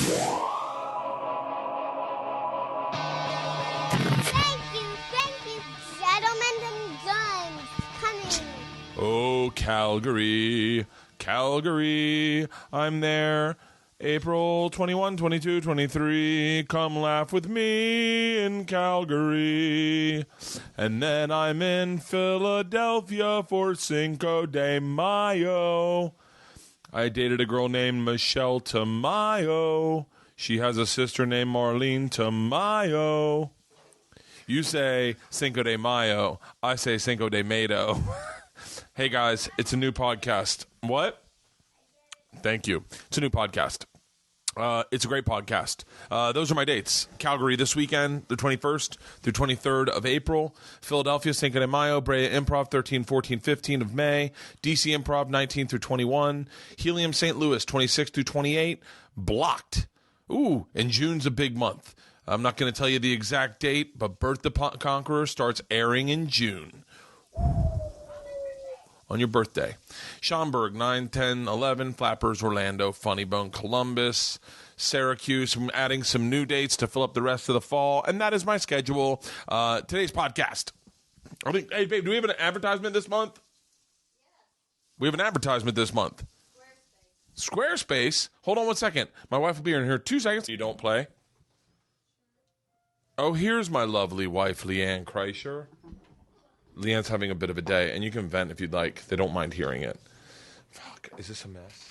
Thank you, gentlemen and guns. Coming. Oh, Calgary, Calgary, I'm there. April 21, 22, 23, come laugh with me in Calgary. And then I'm in Philadelphia for Cinco de Mayo. I dated a girl named Michelle Tamayo. She has a sister named Marlene Tamayo. You say Cinco de Mayo. I say Cinco de Mayo. Hey, guys, it's a new podcast. What? Thank you. It's a new podcast. It's a great podcast. Those are my dates. Calgary this weekend, the 21st through 23rd of April. Philadelphia, Cinco de Mayo. Brea Improv, 13, 14, 15 of May. DC Improv, 19 through 21. Helium St. Louis, 26 through 28. Blocked. Ooh, and June's a big month. I'm not going to tell you the exact date, but Bert the Conqueror starts airing in June. On your birthday. Schaumburg, 9, 10, 11. Flappers, Orlando, Funny Bone, Columbus, Syracuse. I'm adding some new dates to fill up the rest of the fall. And that is my schedule. Today's podcast. I think, hey, babe, do we have an advertisement this month? Yeah. We have an advertisement this month. Squarespace? Hold on 1 second. My wife will be in here 2 seconds. You don't play. Oh, here's my lovely wife, Leanne Kreischer. Leanne's having a bit of a day, and you can vent if you'd like. They don't mind hearing it. Fuck, is this a mess?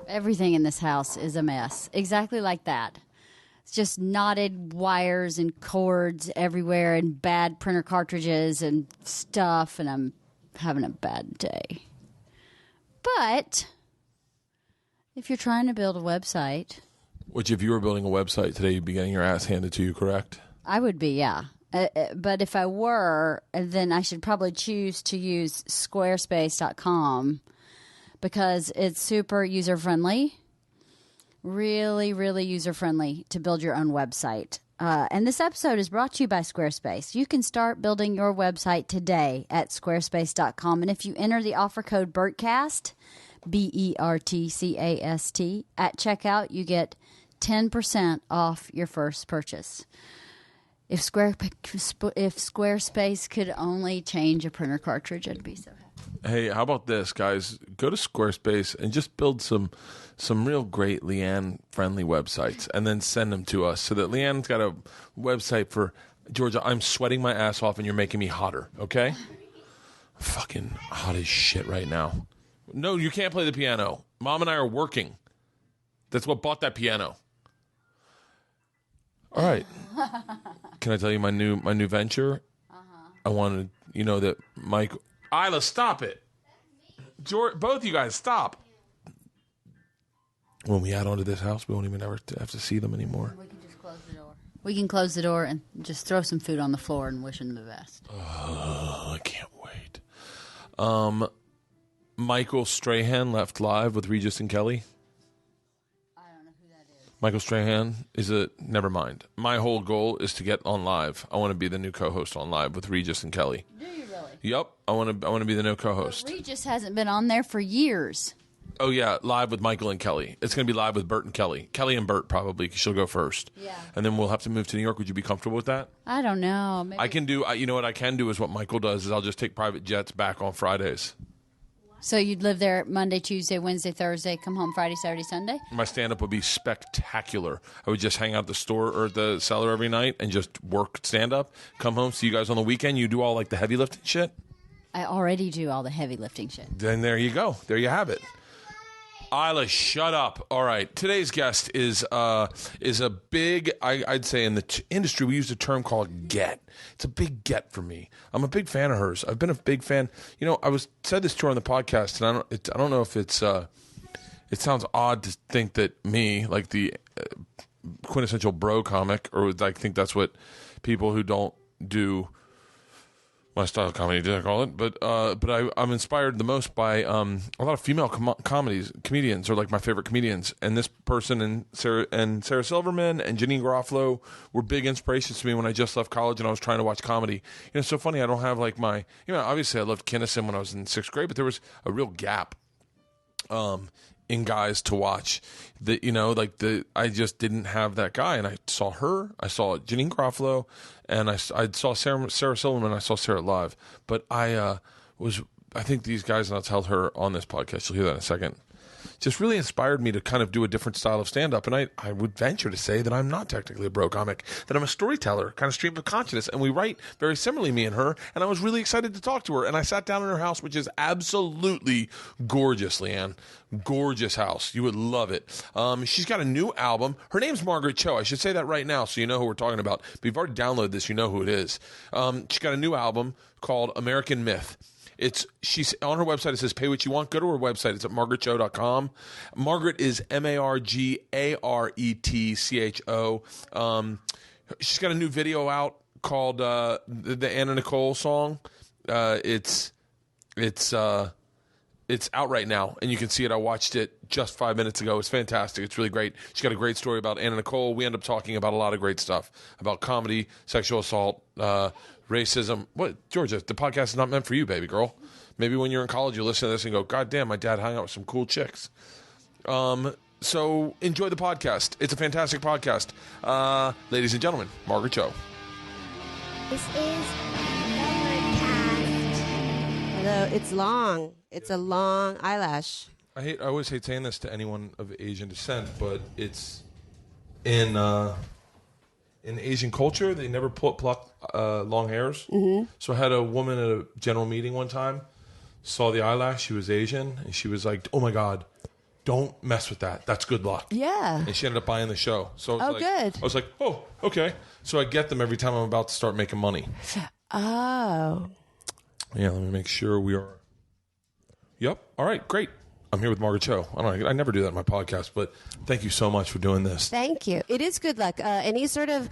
Everything in this house is a mess. Exactly like that. It's just knotted wires and cords everywhere and bad printer cartridges and stuff, and I'm having a bad day. But if you're trying to build a website... Which, if you were building a website today, you'd be getting your ass handed to you, correct? I would be, yeah. But if I were, then I should probably choose to use squarespace.com because it's super user-friendly, really, really user-friendly to build your own website. And this episode is brought to you by Squarespace. You can start building your website today at squarespace.com. And if you enter the offer code BERTCAST, BERTCAST, at checkout, you get 10% off your first purchase. If Squarespace could only change a printer cartridge, I'd be so happy. Hey, how about this, guys? Go to Squarespace and just build some real great Leanne-friendly websites and then send them to us so that Leanne's got a website for, Georgia, I'm sweating my ass off and you're making me hotter, okay? I'm fucking hot as shit right now. No, you can't play the piano. Mom and I are working. That's what bought that piano. All right. Can I tell you my new venture? I wanted that Mike. Isla, stop it. George, both of you guys, stop. When we add on to this house, we won't even ever have to see them anymore. We can just close the door. We can close the door and just throw some food on the floor and wish them the best. I can't wait. Michael Strahan left live with Regis and Kelly. Michael Strahan is never mind. My whole goal is to get on live. I want to be the new co-host on live with Regis and Kelly. Do you really? Yep. I want to be the new co-host. But Regis hasn't been on there for years. Oh, yeah. Live with Michael and Kelly. It's going to be live with Bert and Kelly. Kelly and Bert, probably, because she'll go first. Yeah. And then we'll have to move to New York. Would you be comfortable with that? I don't know. Maybe. I can do, you know what I can do is what Michael does is I'll just take private jets back on Fridays. So you'd live there Monday, Tuesday, Wednesday, Thursday, come home Friday, Saturday, Sunday? My stand-up would be spectacular. I would just hang out at the store or the cellar every night and just work stand-up, come home, see you guys on the weekend. You do all like the heavy lifting shit? I already do all the heavy lifting shit. Then there you go. There you have it. Isla, shut up. All right. Today's guest is a big, I'd say in the industry, we use a term called get. It's a big get for me. I'm a big fan of hers. I've been a big fan. I said this to her on the podcast, and I don't know if it sounds odd to think that me, like the quintessential bro comic, or I think that's what people who don't do my style of comedy, did I call it? But I'm inspired the most by a lot of female comedians are like my favorite comedians, and this person and Sarah Silverman and Janine Garofalo were big inspirations to me when I just left college and I was trying to watch comedy. It's so funny. I don't have like obviously I loved Kinnison when I was in 6th grade, but there was a real gap in guys to watch. I just didn't have that guy, and I saw her. I saw Janine Garofalo, and I saw Sarah Silverman. I saw Sarah live, but I think these guys, and I'll tell her on this podcast, you'll hear that in a second, just really inspired me to kind of do a different style of stand-up. And I would venture to say that I'm not technically a bro comic, that I'm a storyteller, kind of stream of consciousness. And we write very similarly, me and her. And I was really excited to talk to her. And I sat down in her house, which is absolutely gorgeous, Leanne. Gorgeous house. You would love it. She's got a new album. Her name's Margaret Cho. I should say that right now so you know who we're talking about. But you've already downloaded this. You know who it is. She's got a new album called American Myth. She's on her website. It says pay what you want. Go to her website. It's at margaretcho.com. Margaret is MargaretCho. She's got a new video out called the Anna Nicole song. It's out right now, and you can see it. I watched it just 5 minutes ago. It's fantastic. It's really great. She's got a great story about Anna Nicole. We end up talking about a lot of great stuff about comedy, sexual assault, racism. What, Georgia? The podcast is not meant for you, baby girl. Maybe when you're in college, you listen to this and go, "God damn, my dad hung out with some cool chicks." So enjoy the podcast. It's a fantastic podcast, ladies and gentlemen. Margaret Cho. This is Bertcast. Hello, it's long. It's a long eyelash. I always hate saying this to anyone of Asian descent, but it's in Asian culture, they never pluck long hairs. Mm-hmm. So I had a woman at a general meeting one time, saw the eyelash. She was Asian, and she was like, "Oh my God, don't mess with that. That's good luck." Yeah. And she ended up buying the show. So I was good. I was like, "Oh, okay." So I get them every time I'm about to start making money. Oh. Yeah, let me make sure we are. Yep. All right, great. I'm here with Margaret Cho. I never do that in my podcast, but thank you so much for doing this. Thank you. It is good luck. Any sort of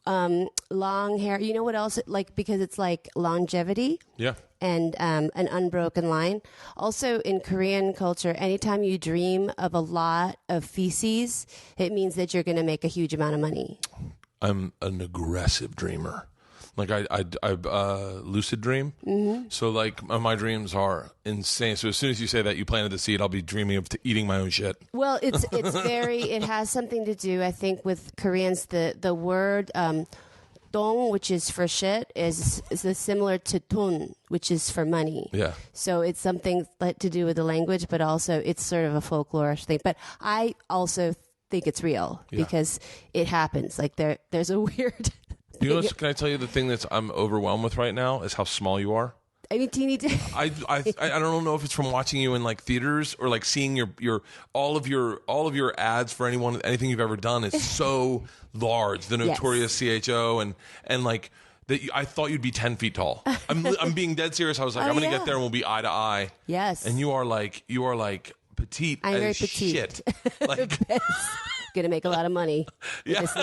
long hair. You know what else? Because it's like longevity. Yeah. And an unbroken line. Also, in Korean culture, anytime you dream of a lot of feces, it means that you're going to make a huge amount of money. I'm an aggressive dreamer. Like I lucid dream. Mm-hmm. So like my dreams are insane. So as soon as you say that you planted the seed, I'll be dreaming of eating my own shit. Well, it has something to do, I think, with Koreans. The word dong, which is for shit, is similar to ton, which is for money. Yeah. So it's something to do with the language, but also it's sort of a folklore thing. But I also think it's real because it happens. Like there's a weird. Can I tell you the thing I'm overwhelmed with right now is how small you are. I mean, teeny. I don't know if it's from watching you in like theaters or like seeing your all of your ads for anything you've ever done is so large. The notorious CHO and like that. I thought you'd be 10 feet tall. I'm being dead serious. I was like, I'm gonna get there and we'll be eye to eye. Yes. And you are like petite. I'm very petite. Shit. Like. Gonna make a lot of money with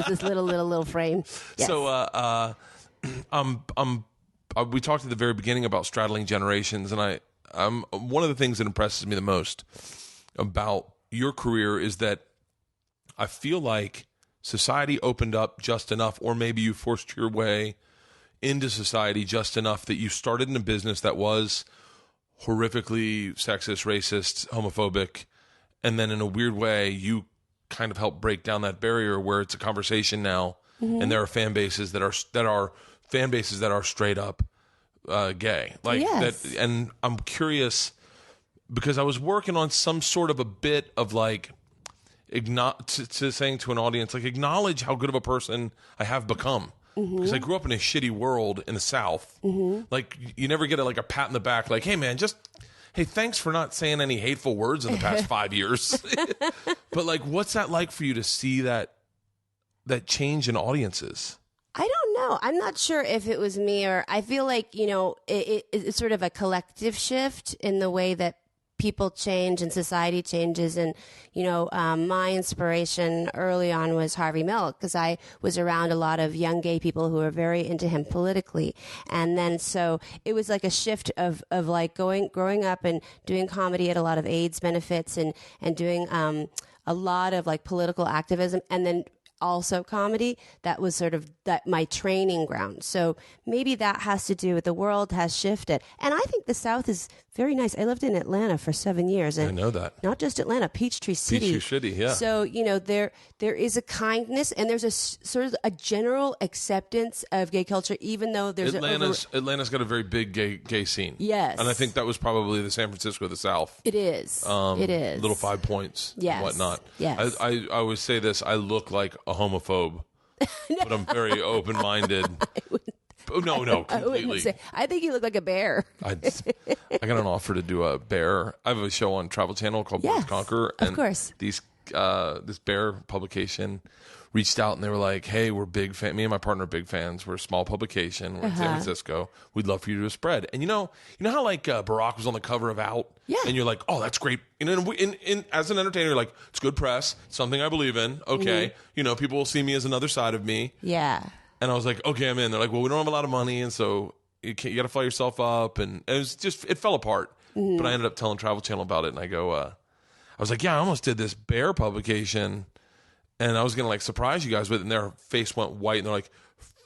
this little frame. Yes. So we talked at the very beginning about straddling generations, and I'm one of the things that impresses me the most about your career is that I feel like society opened up just enough, or maybe you forced your way into society just enough that you started in a business that was horrifically sexist, racist, homophobic, and then in a weird way you kind of help break down that barrier where it's a conversation now, and there are fan bases that are straight up gay, like that. And I'm curious because I was working on some sort of a bit of like saying to an audience, like, acknowledge how good of a person I have become. Because I grew up in a shitty world in the South. Like you never get a pat in the back, like, hey man, hey, thanks for not saying any hateful words in the past 5 years. But like, what's that like for you to see that change in audiences? I don't know. I'm not sure if it was me or I feel like, it's sort of a collective shift in the way that people change and society changes. And, my inspiration early on was Harvey Milk because I was around a lot of young gay people who were very into him politically. And then so it was like a shift of like growing up and doing comedy at a lot of AIDS benefits and doing a lot of like political activism. And then also comedy. That was sort of my training ground. So maybe that has to do with the world has shifted. And I think the South is very nice. I lived in Atlanta for 7 years. And I know that. Not just Atlanta, Peachtree City. Peachtree City, yeah. So, there is a kindness and there's a sort of a general acceptance of gay culture, even though there's Atlanta's got a very big gay scene. Yes. And I think that was probably the San Francisco of the South. It is. It is. Little 5 points and whatnot. Yes. I always say this, I look like a homophobe, but I'm very open-minded. No, completely. I think you look like a bear. I got an offer to do a bear. I have a show on Travel Channel called Boys Conquer. And of course. This bear publication reached out and they were like, hey, we're big fan. Me and my partner are big fans. We're a small publication. We're in San Francisco. We'd love for you to do a spread. And you know how like Barack was on the cover of Out? Yeah. And you're like, oh, that's great. As an entertainer, you're like, it's good press. Something I believe in. Okay. Mm-hmm. People will see me as another side of me. Yeah. And I was like, okay, I'm in. They're like, well, we don't have a lot of money, and so you got to fly yourself up. And it fell apart. Mm-hmm. But I ended up telling Travel Channel about it, and I go, I was like, yeah, I almost did this bear publication, and I was going to like surprise you guys with it, and their face went white, and they're like,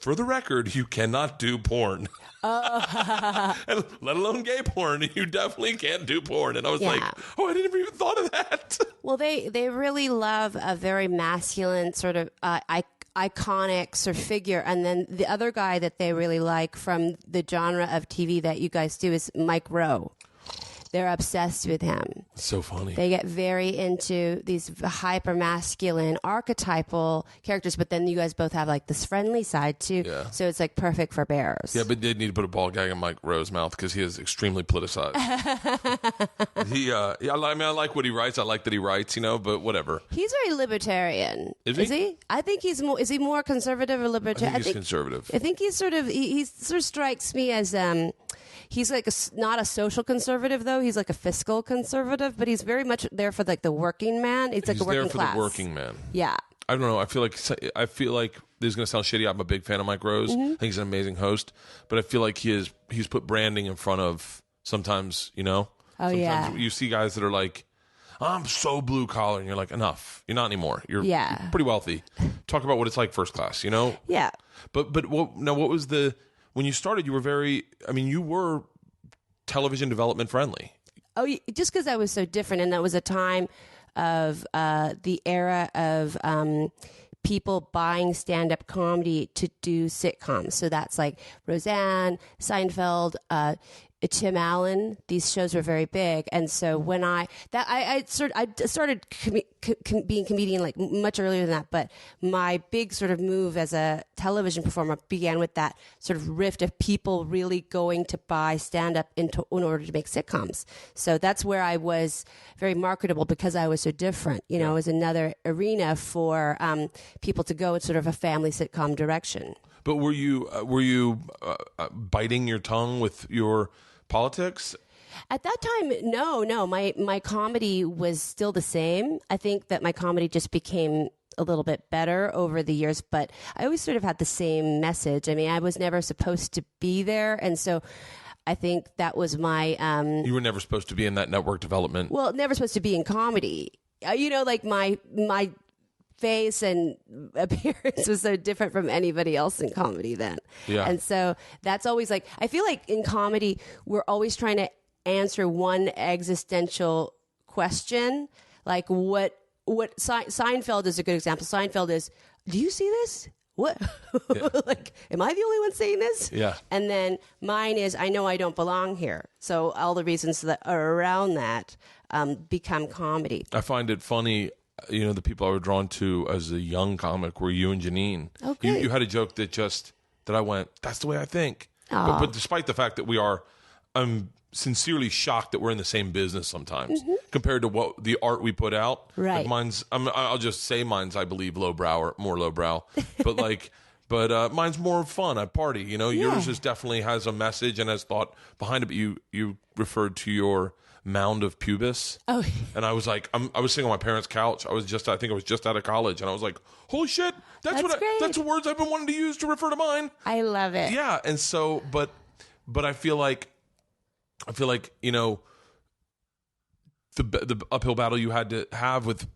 for the record, you cannot do porn. And let alone gay porn. You definitely can't do porn. And I was like, oh, I didn't even thought of that. Well, they really love a very masculine sort of iconic sort of figure. And then the other guy that they really like from the genre of TV that you guys do is Mike Rowe. They're obsessed with him. So funny. They get very into these hyper masculine archetypal characters, but then you guys both have like this friendly side too. Yeah. So it's like perfect for bears. Yeah, but they need to put a ball gag in Mike Rowe's mouth because he is extremely politicized. I like what he writes. I like that he writes, but whatever. He's very libertarian. Is he? I think he's more. Is he more conservative or libertarian? I think he's conservative. I think he's sort of. He sort of strikes me as. He's like not a social conservative though. He's like a fiscal conservative, but he's very much there for like the working man. It's like a working class. He's there for the working man. Yeah. I don't know. I feel like this is going to sound shitty. I'm a big fan of Mike Rose. Mm-hmm. I think he's an amazing host, but I feel like he's put branding in front of sometimes. Sometimes you see guys that are like, I'm so blue collar, and you're like, enough. You're not anymore. You're pretty wealthy. Talk about what it's like first class. Yeah. But what was the when you started? You were you were television development friendly. Oh, just because I was so different, and that was a time of the era of people buying stand-up comedy to do sitcoms. So that's like Roseanne, Seinfeld, Tim Allen. These shows were very big, and so when I started being comedian like much earlier than that. But my big sort of move as a television performer began with that sort of rift of people really going to buy stand-up in order to make sitcoms. So that's where I was very marketable because I was so different. It was another arena for people to go in sort of a family sitcom direction. But were you biting your tongue with your politics? At that time, no. My comedy was still the same. I think that my comedy just became a little bit better over the years, but I always sort of had the same message. I mean, I was never supposed to be there, and so I think that was my... You were never supposed to be in that network development. Well, never supposed to be in comedy. Like my face and appearance was so different from anybody else in comedy then. Yeah. And so that's always like, I feel like in comedy, we're always trying to answer one existential question. Like what Seinfeld is a good example. Seinfeld is, do you see this? What? Yeah. Like, am I the only one saying this? Yeah. And then mine is, I know I don't belong here. So all the reasons that are around that become comedy. I find it funny. The people I were drawn to as a young comic were you and Janine. Okay. You had a joke that I went, that's the way I think. But despite the fact that I'm sincerely shocked that we're in the same business sometimes compared to what the art we put out. Right. Like I'll just say mine's, I believe, more lowbrow. But mine's more fun. I party. Yours is definitely has a message and has thought behind it. But you referred to your mound of pubis. Oh. And I was like, I was sitting on my parents' couch. I think I was just out of college, and I was like, holy shit, that's the words I've been wanting to use to refer to mine. I love it. Yeah, and so, but I feel like the uphill battle you had to have with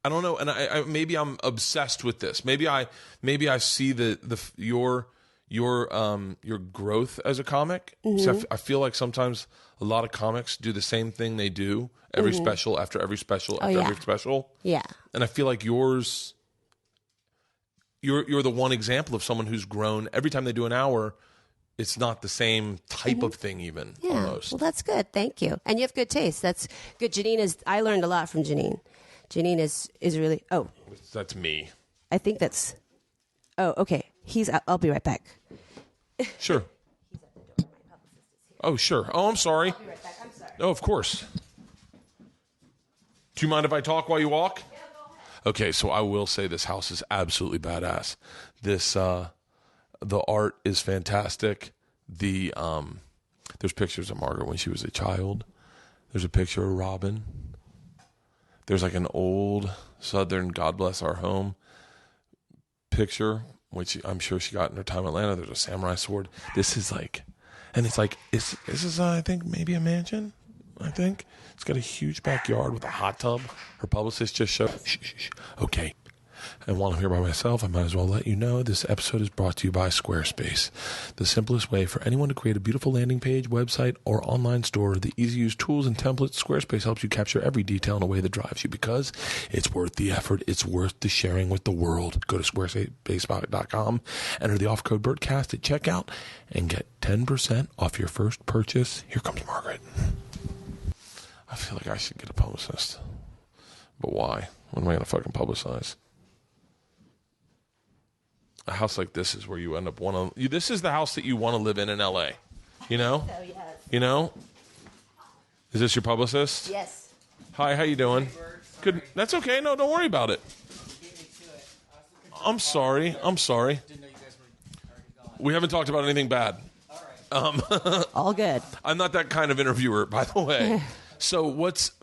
I don't know, and I maybe I'm obsessed with this. Maybe I see your growth as a comic. So I feel like sometimes a lot of comics do the same thing they do every special after every special after every special. Yeah. And I feel like you're the one example of someone who's grown. Every time they do an hour, it's not the same type of thing even, almost. Well, that's good. Thank you. And you have good taste. That's good. I learned a lot from Janine. Janine is really, That's me. I think that's, okay. I'll be right back. Sure. Oh, sure. Oh, I'm sorry. I'll be right back. I'm sorry. Oh, of course. Do you mind if I talk while you walk? Yeah, go ahead. Okay, so I will say this house is absolutely badass. This, the art is fantastic. There's pictures of Margaret when she was a child. There's a picture of Robin. There's like an old Southern God Bless Our Home picture, which I'm sure she got in her time in Atlanta. There's a samurai sword. This is like, and it's like, this is, I think, maybe a mansion, I think. It's got a huge backyard with a hot tub. Her publicist just showed, shh. Okay. And while I'm here by myself, I might as well let you know this episode is brought to you by Squarespace. The simplest way for anyone to create a beautiful landing page, website, or online store. The easy-to-use tools and templates. Squarespace helps you capture every detail in a way that drives you because it's worth the effort. It's worth the sharing with the world. Go to squarespace.com, enter the offer code Bertcast at checkout, and get 10% off your first purchase. Here comes Margaret. I feel like I should get a publicist. But why? What am I going to fucking publicize? A house like this is where you end up this is the house that you want to live in LA. You know? Oh, yes. You know? Is this your publicist? Yes. Hi, how you doing? Good. That's okay. No, don't worry about it. I'm sorry. We haven't talked about anything bad. All good. I'm not that kind of interviewer, by the way. So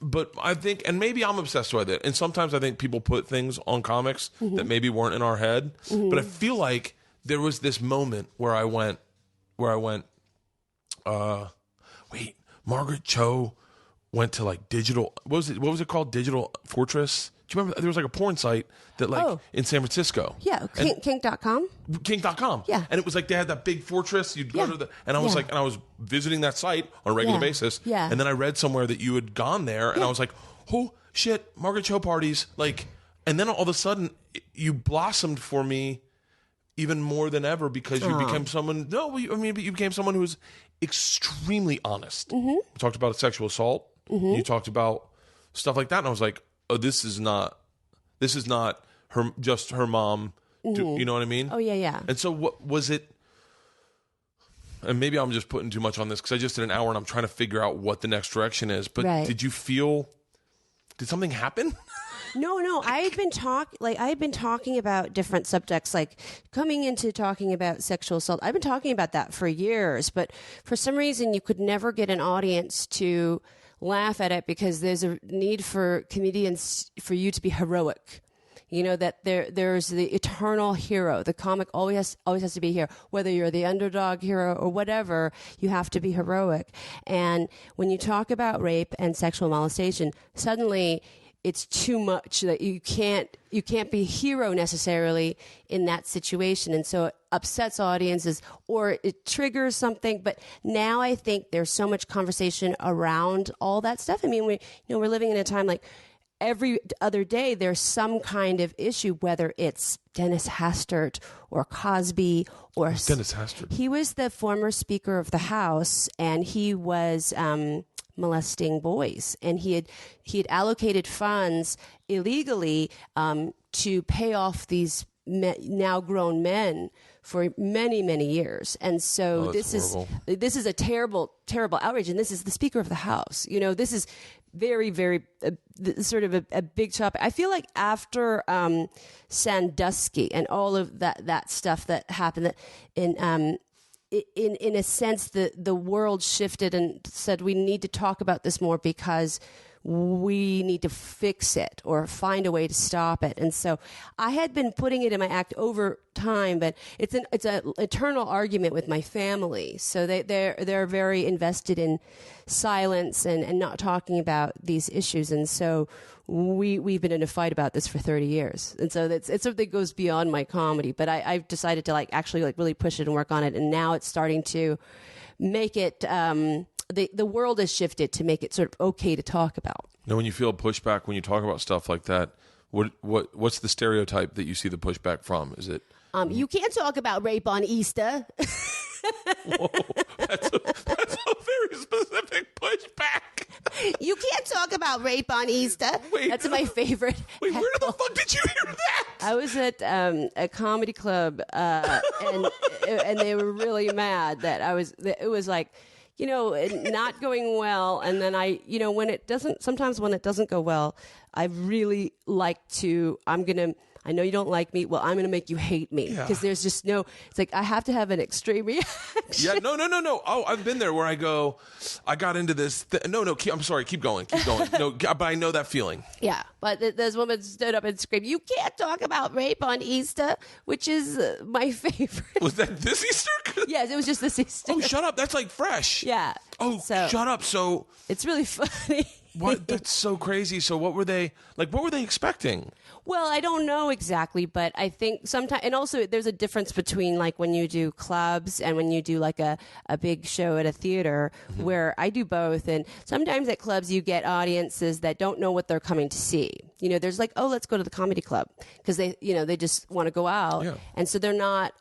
but I think, and maybe I'm obsessed with it, and sometimes I think people put things on comics that maybe weren't in our head, but I feel like there was this moment where I went, wait, Margaret Cho went to like digital, what was it called? Digital Fortress? Do you remember? There was like a porn site that in San Francisco. Yeah, kink.com. Kink.com. Yeah. And it was like they had that big fortress. You'd go to and I was like, and I was visiting that site on a regular basis. Yeah. And then I read somewhere that you had gone there and I was like, oh shit, Margaret Cho parties. Like, and then all of a sudden you blossomed for me even more than ever because you became someone, you became someone who was extremely honest. You talked about sexual assault. You talked about stuff like that. And I was like, oh, this is not her mom. You know what I mean? Oh, yeah. And so what was it? And maybe I'm just putting too much on this because I just did an hour and I'm trying to figure out what the next direction is. But did something happen? No. I had been talking about different subjects, like coming into talking about sexual assault. I've been talking about that for years, but for some reason you could never get an audience to laugh at it because there's a need for comedians for you to be heroic. You know, that there's the eternal hero. The comic always has to be here. Whether you're the underdog hero or whatever, you have to be heroic. And when you talk about rape and sexual molestation, suddenly it's too much that you can't be a hero necessarily in that situation. And so it upsets audiences or it triggers something. But now I think there's so much conversation around all that stuff. I mean, we're living in a time like every other day there's some kind of issue, whether it's Dennis Hastert or Cosby or Dennis Hastert. He was the former Speaker of the House, and he was molesting boys, and he had allocated funds illegally to pay off these now grown men for many years. And so this is a terrible outrage, and this is the Speaker of the House. You know, this is very sort of a big topic. I feel like after Sandusky and all of that stuff that happened, that in a sense the world shifted and said we need to talk about this more because we need to fix it or find a way to stop it. And so I had been putting it in my act over time, but it's an eternal argument with my family. So they're very invested in silence and not talking about these issues. And so we've been in a fight about this for 30 years. And so it's something that goes beyond my comedy, but I've decided to like actually like really push it and work on it. And now it's starting to make it, the world has shifted to make it sort of okay to talk about. Now, when you feel pushback, when you talk about stuff like that, what's the stereotype that you see the pushback from? Is it? You can't talk about rape on Easter. Whoa, that's a very specific pushback. You can't talk about rape on Easter. Wait, that's my favorite. Wait, where the fuck did you hear that? I was at a comedy club, and they were really mad that it was like, you know, not going well. And then sometimes when it doesn't go well, I really like to, I know you don't like me. Well, I'm going to make you hate me because there's just it's like I have to have an extreme reaction. Yeah, no. Oh, I've been there where I got into this. I'm sorry. Keep going. No, but I know that feeling. Yeah, but this woman stood up and screamed, "You can't talk about rape on Easter," which is my favorite. Was that this Easter? Yes, it was just this Easter. Oh, shut up. That's like fresh. Yeah. Oh, shut up. So it's really funny. What? That's so crazy. So what were they expecting? Well, I don't know exactly, but I think sometimes, and also there's a difference between like when you do clubs and when you do like a big show at a theater, where I do both. And sometimes at clubs you get audiences that don't know what they're coming to see. You know, there's like, oh, let's go to the comedy club because they just want to go out. Yeah. And so they're not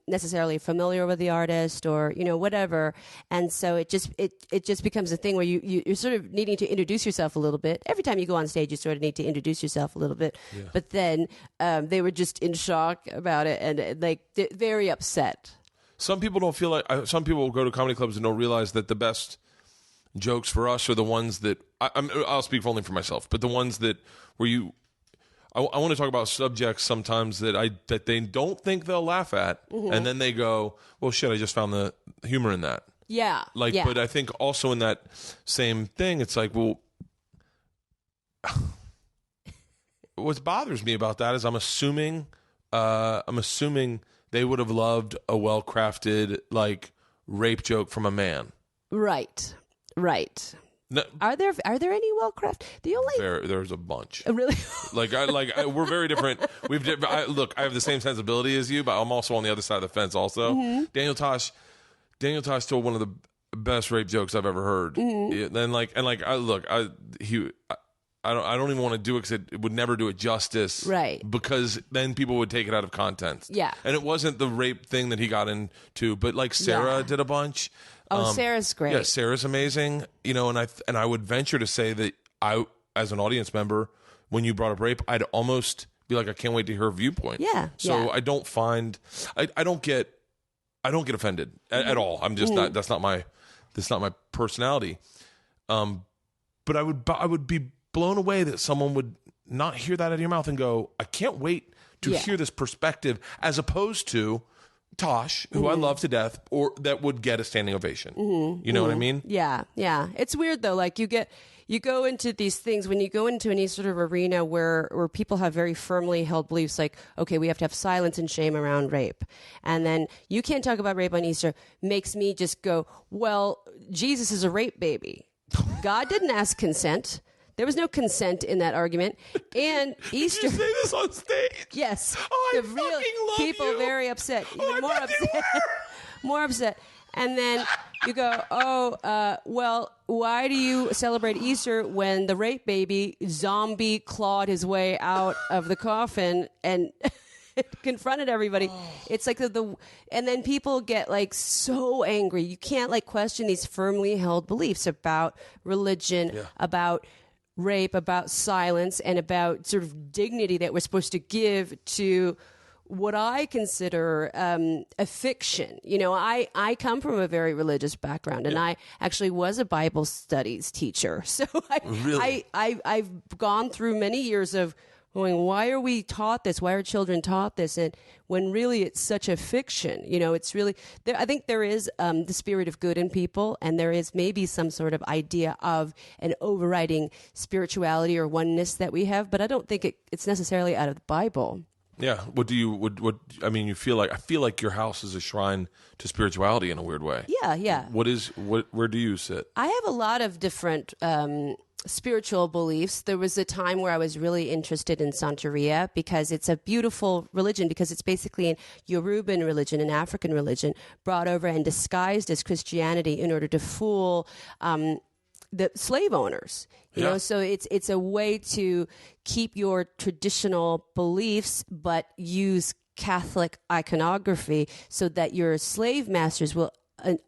necessarily familiar with the artist or, you know, whatever. And so it just becomes a thing where you're sort of needing to introduce yourself a little bit. Every time you go on stage, you sort of need to introduce yourself a little bit. Yeah. But then they were just in shock about it and like very upset. Some people don't feel like, some people will go to comedy clubs and don't realize that the best jokes for us are the ones that, I'll speak only for myself, but the ones that where I want to talk about subjects sometimes that they don't think they'll laugh at, and then they go, well, shit, I just found the humor in that. Yeah. But I think also in that same thing, it's like, well, what bothers me about that is I'm assuming they would have loved a well-crafted like rape joke from a man. Right. No, are there any well-crafted? The only there's a bunch. Really? We're very different. I have the same sensibility as you, but I'm also on the other side of the fence. Also, Daniel Tosh told one of the best rape jokes I've ever heard. I don't even want to do it because it would never do it justice. Right. Because then people would take it out of context. Yeah. And it wasn't the rape thing that he got into, but like Sarah did a bunch. Oh, Sarah's great. Yeah, Sarah's amazing. You know, and I would venture to say that I, as an audience member, when you brought up rape, I'd almost be like, I can't wait to hear her viewpoint. Yeah. So I don't find, I don't get offended at all. I'm just not. That's not my personality. But I would be blown away that someone would not hear that out of your mouth and go, I can't wait to hear this perspective, as opposed to Tosh, who I love to death, or that would get a standing ovation. You know what I mean? Yeah. It's weird though. Like you go into these things, when you go into any sort of arena where people have very firmly held beliefs like, okay, we have to have silence and shame around rape. And then you can't talk about rape on Easter, makes me just go, well, Jesus is a rape baby. God didn't ask consent. There was no consent in that argument. And Easter. Did you say this on stage? Yes. Oh, I fucking love people you. Very upset. Even more upset. More upset. And then you go, well, why do you celebrate Easter when the rape baby zombie clawed his way out of the coffin and confronted everybody? It's like and then people get like so angry. You can't like question these firmly held beliefs about religion, about rape, about silence, and about sort of dignity that we're supposed to give to what I consider a fiction. You know, I come from a very religious background, and I actually was a Bible studies teacher. So I've gone through many years of going, why are we taught this? Why are children taught this? And when really it's such a fiction, you know, it's really, I think there is the spirit of good in people, and there is maybe some sort of idea of an overriding spirituality or oneness that we have, but I don't think it's necessarily out of the Bible. Yeah. I feel like your house is a shrine to spirituality in a weird way. Yeah. Where do you sit? I have a lot of different spiritual beliefs. There was a time where I was really interested in Santeria because it's a beautiful religion, because it's basically a Yoruban religion, an African religion, brought over and disguised as Christianity in order to fool the slave owners. You know, so it's a way to keep your traditional beliefs but use Catholic iconography so that your slave masters will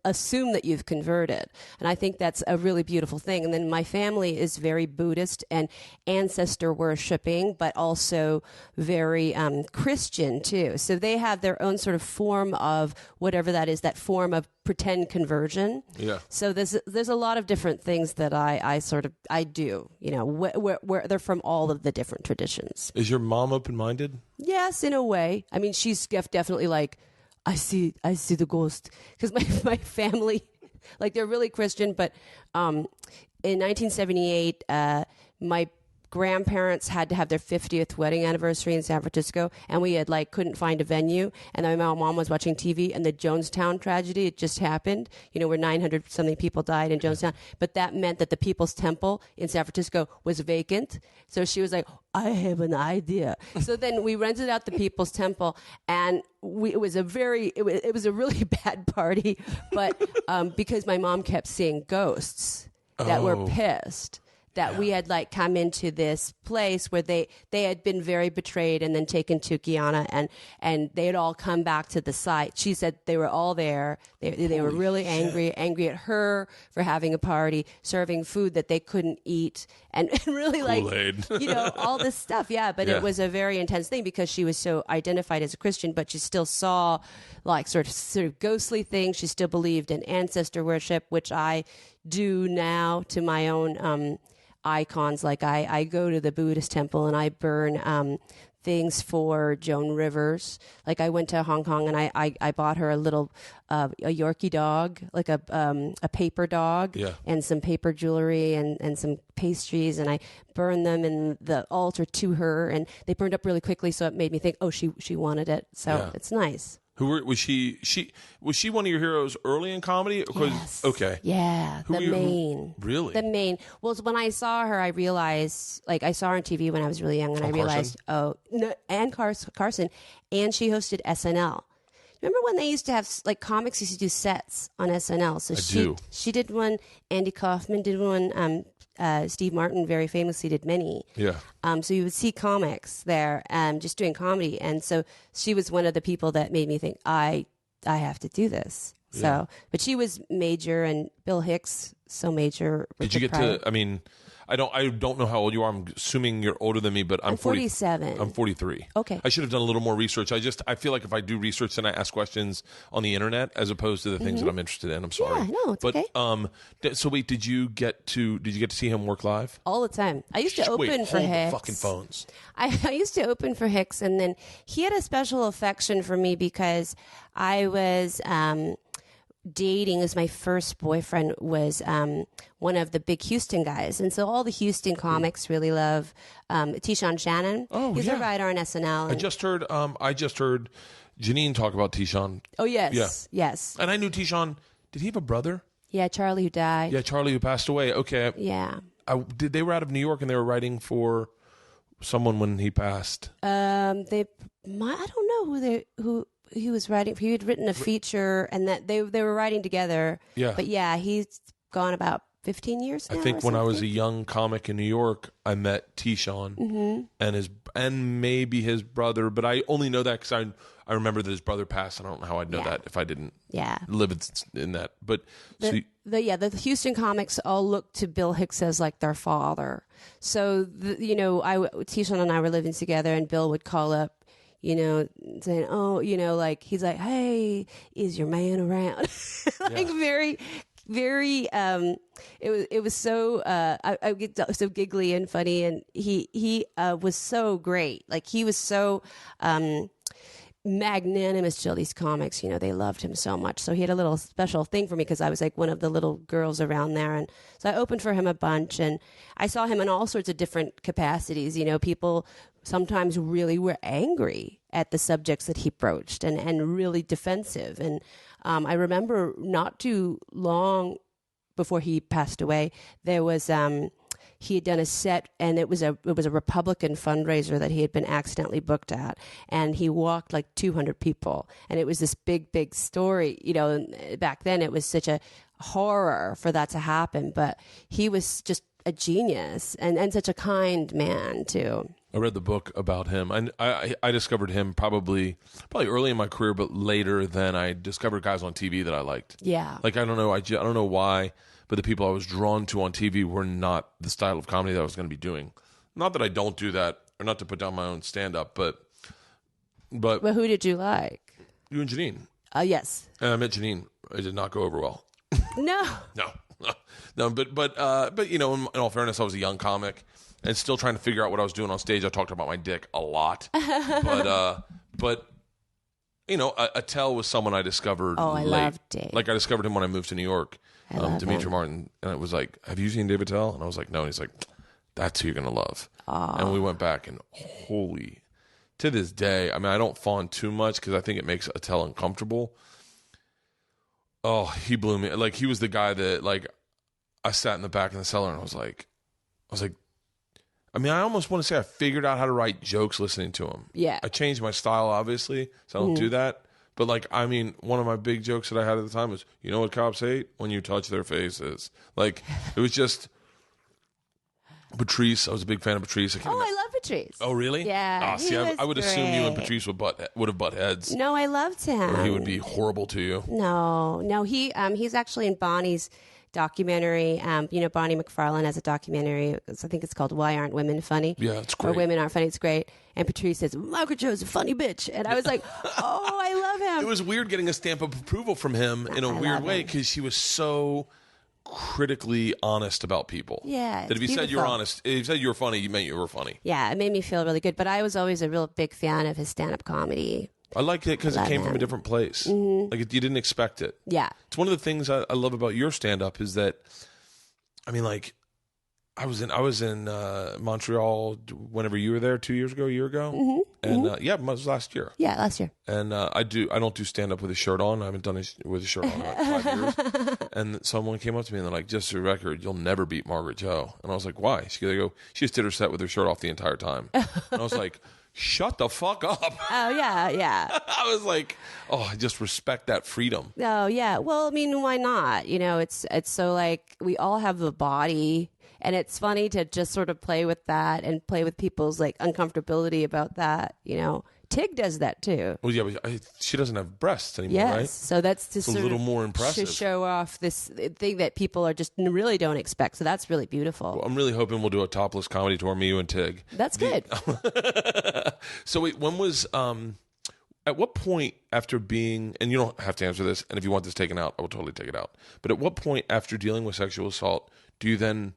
assume that you've converted. And I think that's a really beautiful thing. And then my family is very Buddhist and ancestor worshiping, but also very Christian too. So they have their own sort of form of whatever that is, that form of pretend conversion. Yeah. So there's a lot of different things that I do, you know, where they're from all of the different traditions. Is your mom open-minded? Yes, in a way. I mean, she's definitely like, I see the ghost, because my family, like, they're really Christian. But in 1978, my grandparents had to have their 50th wedding anniversary in San Francisco, and we had couldn't find a venue. And then my mom was watching TV, and the Jonestown tragedy had just happened. You know, where 900 something people died in Jonestown. But that meant that the People's Temple in San Francisco was vacant. So she was like, I have an idea. So then we rented out the People's Temple, and it was a really bad party, but because my mom kept seeing ghosts that were pissed that we had come into this place where they had been very betrayed and then taken to Guyana, and they had all come back to the site. She said they were all there. They were really angry at her for having a party, serving food that they couldn't eat, and really Kool-Aid. you know, all this stuff. Yeah, but it was a very intense thing because she was so identified as a Christian, but she still saw sort of ghostly things. She still believed in ancestor worship, which I do now to my own icons. Like I go to the Buddhist temple and I burn things for Joan Rivers. Like I went to Hong Kong and I bought her a little a Yorkie dog, like a paper dog, and some paper jewelry and some pastries, and I burned them in the altar to her, and they burned up really quickly, so it made me think, oh, she wanted it, so it's nice. Was she one of your heroes early in comedy? Yes. Okay. Yeah. Really? The main. Well, when I saw her, I realized, I saw her on TV when I was really young, and I realized, and Carson, and she hosted SNL. Remember when they used to have, comics used to do sets on SNL? So she did one, Andy Kaufman did one, Steve Martin very famously did many. Yeah. So you would see comics there just doing comedy. And so she was one of the people that made me think, I have to do this. So, but she was major, and Bill Hicks, so major. Did you get to, I mean, I don't know how old you are. I'm assuming you're older than me, but I'm 47. I'm 43. Okay. I should have done a little more research. I feel like if I do research, then I ask questions on the internet as opposed to the things that I'm interested in. I'm sorry. Yeah, no, it's okay. So wait, did you get to see him work live? All the time. I used to open for Hicks. The fucking phones. I used to open for Hicks, and then he had a special affection for me because I was dating, as my first boyfriend was one of the big Houston guys, and so all the Houston comics really love Tishon Shannon. Oh, he's a writer on SNL. I just heard Janine talk about Tishon. Oh yes, yes. And I knew Tishon. Did he have a brother? Yeah, Charlie, who died. Yeah, Charlie, who passed away. Okay. Yeah. They were out of New York and they were writing for someone when he passed. I don't know who he was writing. He had written a feature, and that they were writing together. Yeah. But yeah, he's gone about 15 years now. I think when I was a young comic in New York, I met Tishon and maybe his brother, but I only know that because I remember that his brother passed, and I don't know how I'd know that if I didn't live in that. But the Houston comics all look to Bill Hicks as like their father. So Tishon and I were living together, and Bill would call up, saying, oh, he's like, hey, is your man around? Very, very, it was so, I get so giggly and funny, and he was so great. Like, he was so, magnanimous to all these comics. They loved him so much. So he had a little special thing for me because I was like one of the little girls around there. And so I opened for him a bunch, and I saw him in all sorts of different capacities. People sometimes really were angry at the subjects that he broached and really defensive. And I remember not too long before he passed away, there was he had done a set, and it was a Republican fundraiser that he had been accidentally booked at, and he walked like 200 people, and it was this big story. You know, and back then it was such a horror for that to happen, but he was just a genius and such a kind man too. I read the book about him. I discovered him probably early in my career, but later than I discovered guys on TV that I liked. Yeah. Like, I don't know. I don't know why, but the people I was drawn to on TV were not the style of comedy that I was going to be doing. Not that I don't do that, or not to put down my own stand-up, but who did you like? You and Janine. Yes. And I met Janine. It did not go over well. No. No, but you know, in all fairness, I was a young comic and still trying to figure out what I was doing on stage. I talked about my dick a lot, but you know, Attell was someone I discovered. Oh, I love Dave. Like, I discovered him when I moved to New York. Dimitri him. Martin, and it was like, "Have you seen Dave Attell?" And I was like, "No." And he's like, "That's who you're gonna love." And we went back, and to this day, I mean, I don't fawn too much because I think it makes Attell uncomfortable. Oh, he blew me. Like, he was the guy that, like, I sat in the back in the cellar and I was like, I mean, I almost want to say I figured out how to write jokes listening to him. Yeah. I changed my style, obviously, so I don't do that. But, like, I mean, one of my big jokes that I had at the time was, you know what cops hate? When you touch their faces. Like, it was just Patrice. I was a big fan of Patrice. I love Patrice. Oh, really? Yeah. See, I would assume you and Patrice would have butt heads. No, I loved him. Or he would be horrible to you. No. He's actually in Bonnie's documentary. You know, Bonnie McFarlane has a documentary. I think it's called "Why Aren't Women Funny?" Yeah, it's great. Or "Women Aren't Funny." It's great. And Patrice says, "Margaret Cho is a funny bitch," and I was like, "Oh, I love him." It was weird getting a stamp of approval from him in a weird way because she was so critically honest about people. Yeah, that if you said you were honest, if you said you were funny, you meant you were funny. Yeah, it made me feel really good. But I was always a real big fan of his stand-up comedy. I liked it because it came from a different place. Like, you didn't expect it. Yeah, it's one of the things I love about your stand-up is that, I mean, like, I was in Montreal whenever you were there 2 years ago, a year ago, and it was last year. Yeah, last year. And I don't do stand up with a shirt on. I haven't done it with a shirt on in like 5 years. And someone came up to me and they're like, "Just for the record, you'll never beat Margaret Cho." And I was like, "Why?" They go, "She just did her set with her shirt off the entire time." And I was like, "Shut the fuck up." Oh yeah. I was like, "Oh, I just respect that freedom." Oh yeah. Well, I mean, why not? You know, it's so, like, we all have the body. And it's funny to just sort of play with that and play with people's, like, uncomfortability about that. You know, Tig does that too. Well, yeah, but she doesn't have breasts anymore, yes, right? So that's just a little more impressive to show off this thing that people are just really don't expect. So that's really beautiful. Well, I'm really hoping we'll do a topless comedy tour, me, you, and Tig. That's good. So wait, when was at what point after being, and you don't have to answer this, and if you want this taken out, I will totally take it out. But at what point after dealing with sexual assault do you then?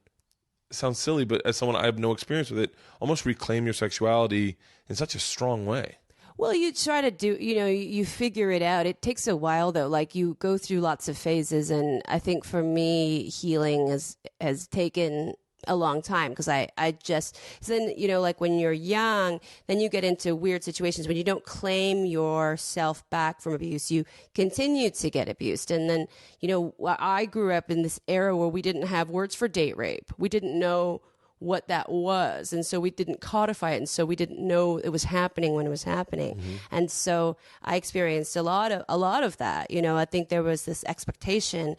It sounds silly, but as someone I have no experience with it, almost reclaim your sexuality in such a strong way? Well, you try to do, you know, you figure it out. It takes a while, though. Like, you go through lots of phases, and I think for me, healing has taken a long time because I just, then, you know, like, when you're young, then you get into weird situations when you don't claim yourself back from abuse. You continue to get abused. And then, you know, I grew up in this era where we didn't have words for date rape. We didn't know what that was, and so we didn't codify it, and so we didn't know it was happening when it was happening. And so I experienced a lot of that. You know, I think there was this expectation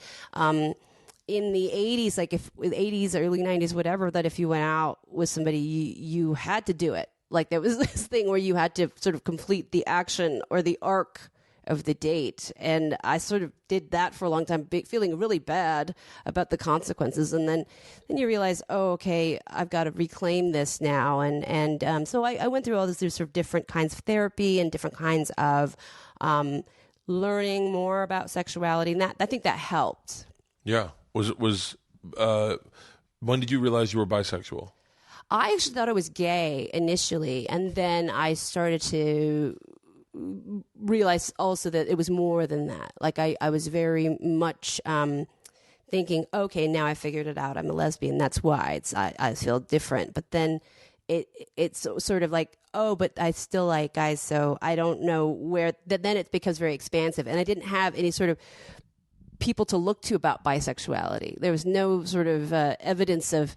in the 80s, like, if with 80s, early 90s, whatever, that if you went out with somebody, you had to do it. Like, there was this thing where you had to sort of complete the action or the arc of the date. And I sort of did that for a long time, feeling really bad about the consequences. And then you realize, oh, okay, I've got to reclaim this now. And so I went through all this sort of different kinds of therapy and different kinds of learning more about sexuality. And I think that helped. Yeah. When did you realize you were bisexual? I actually thought I was gay initially, and then I started to realize also that it was more than that. Like, I was very much thinking, okay, now I figured it out. I'm a lesbian. That's why I feel different. But then it's sort of like, oh, but I still like guys, so I don't know where. Then it becomes very expansive, and I didn't have any sort of people to look to about bisexuality. There was no sort of evidence of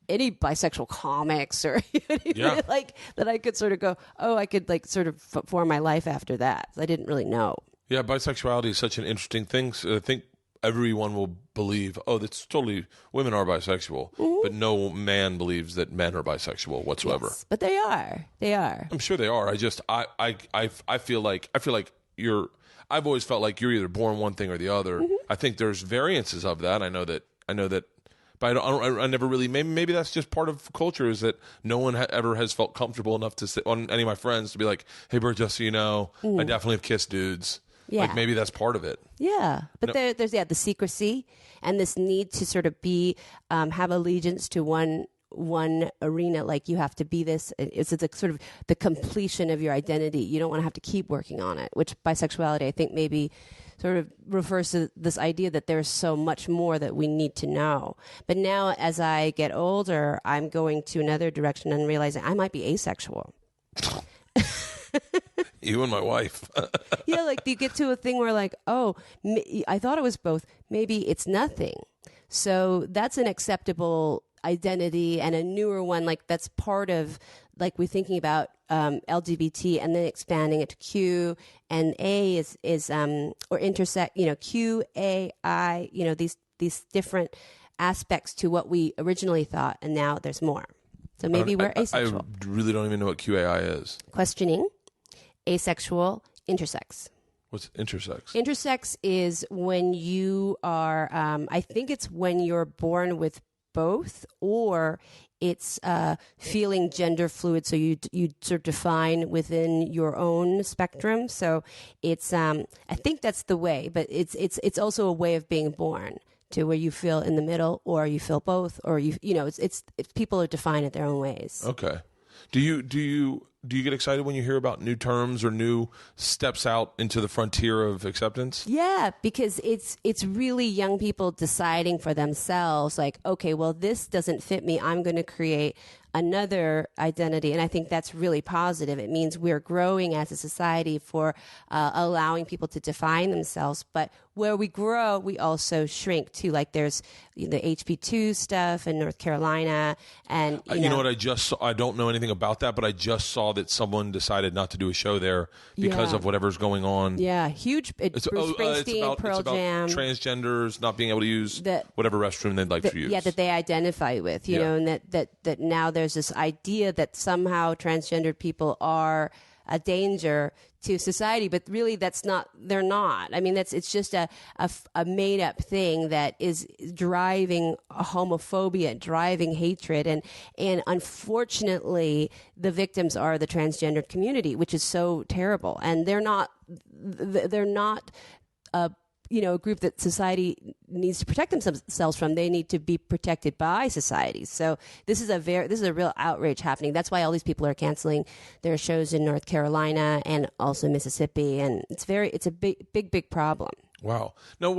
any bisexual comics or Yeah. like that I could sort of go, oh, I could like sort of form my life after that. I didn't really know. Yeah, bisexuality is such an interesting thing. So I think everyone will believe, oh, that's totally, women are bisexual, but no man believes that men are bisexual whatsoever. Yes, but they are. They are. I'm sure they are. I feel like I've always felt like you're either born one thing or the other. I think there's variances of that. I know that, but I never really, maybe that's just part of culture, is that no one ever has felt comfortable enough to sit on any of my friends to be like, hey, Bert, just so you know, I definitely have kissed dudes. Yeah. Like maybe that's part of it. Yeah, but there's the secrecy and this need to sort of be have allegiance to one arena. Like you have to be this. It's a sort of the completion of your identity. You don't want to have to keep working on it. Which bisexuality, I think, maybe sort of refers to this idea that there's so much more that we need to know. But now, as I get older, I'm going to another direction and realizing I might be asexual. You and my wife. Yeah, like you get to a thing where like, oh, I thought it was both. Maybe it's nothing. So that's an acceptable identity and a newer one. Like that's part of like we're thinking about LGBT and then expanding it to Q and A is or intersect. Q, A, I. These different aspects to what we originally thought, and now there's more. So maybe we're asexual. I really don't even know what QAI is. Questioning. Asexual, intersex. What's intersex? Intersex is when you are, I think it's when you're born with both, or it's feeling gender fluid. So you sort of define within your own spectrum. So it's, I think that's the way, but it's also a way of being born to where you feel in the middle, or you feel both, or it's people are defined in their own ways. Okay. Do you get excited when you hear about new terms or new steps out into the frontier of acceptance? Yeah, because it's really young people deciding for themselves, like, okay, well, this doesn't fit me. I'm going to create another identity. And I think that's really positive. It means we're growing as a society for allowing people to define themselves. But where we grow, we also shrink too. Like there's the HP2 stuff in North Carolina. And you know what I just saw? I don't know anything about that, but I just saw that someone decided not to do a show there because of whatever's going on. Yeah, huge. Bruce Springsteen, Pearl Jam. Transgenders not being able to use whatever restroom they'd like to use. Yeah, that they identify with, you know, and that now there's this idea that somehow transgendered people are a danger to society, but really they're not. I mean, it's just a made up thing that is driving homophobia, driving hatred. And unfortunately the victims are the transgendered community, which is so terrible. And they're not a group that society needs to protect themselves from. They need to be protected by society. So this is a real outrage happening. That's why all these people are canceling their shows in North Carolina and also Mississippi. And it's a big problem. Wow. Now,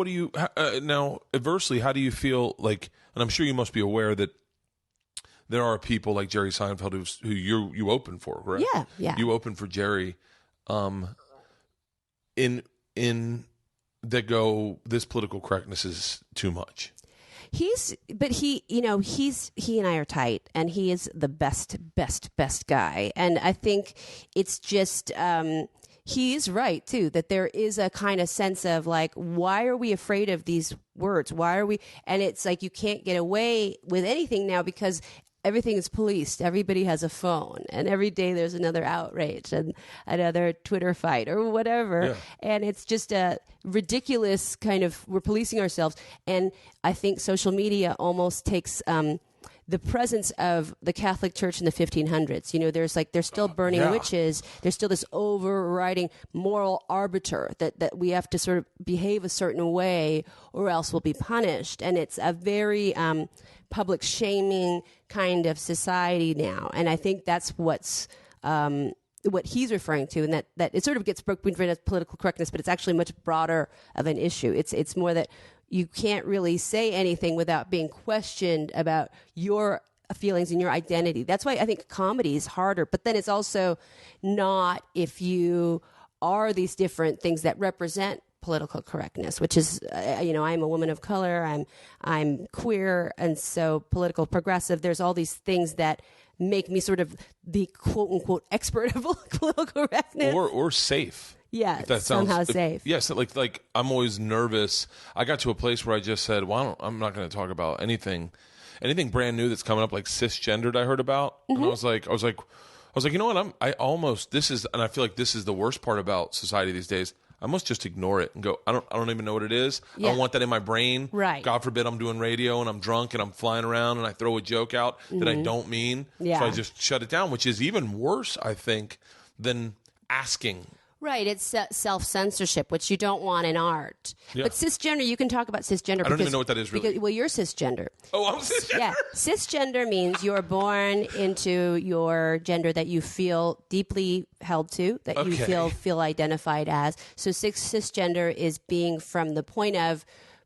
now adversely, how do you feel like, and I'm sure you must be aware that there are people like Jerry Seinfeld who you open for, correct? Yeah. You open for Jerry, in that go, this political correctness is too much. He and I are tight, and he is the best guy. And I think it's just, he is right too, that there is a kind of sense of like, why are we afraid of these words? Why are we, and it's like, you can't get away with anything now because everything is policed. Everybody has a phone, and every day there's another outrage and another Twitter fight or whatever. Yeah. And it's just a ridiculous kind of, we're policing ourselves. And I think social media almost takes the presence of the Catholic Church in the 1500s. You know, they're still burning witches. There's still this overriding moral arbiter that we have to sort of behave a certain way or else we'll be punished. And it's a very public shaming kind of society now. And I think that's what he's referring to, and that it sort of gets broken as political correctness, but it's actually much broader of an issue. It's more that you can't really say anything without being questioned about your feelings and your identity. That's why I think comedy is harder, but then it's also not if you are these different things that represent political correctness, which is, I'm a woman of color, I'm queer, and so political progressive. There's all these things that make me sort of the quote unquote expert of political correctness, or safe. Yeah, if that sounds somehow safe. Yes, like I'm always nervous. I got to a place where I just said, "Well, I'm not going to talk about anything brand new that's coming up, like cisgendered." I heard about, and I was like, you know what? And I feel like this is the worst part about society these days. I must just ignore it and go, I don't even know what it is. Yeah. I don't want that in my brain. Right. God forbid I'm doing radio and I'm drunk and I'm flying around and I throw a joke out that I don't mean. Yeah. So I just shut it down, which is even worse, I think, than asking. Right, it's self-censorship, which you don't want in art. Yeah. But cisgender, you can talk about cisgender. I don't even know what that is really. Well, you're cisgender. Oh, I'm cisgender? Yeah, cisgender means you're born into your gender that you feel deeply held to, that you feel identified as. So cisgender is being from the point of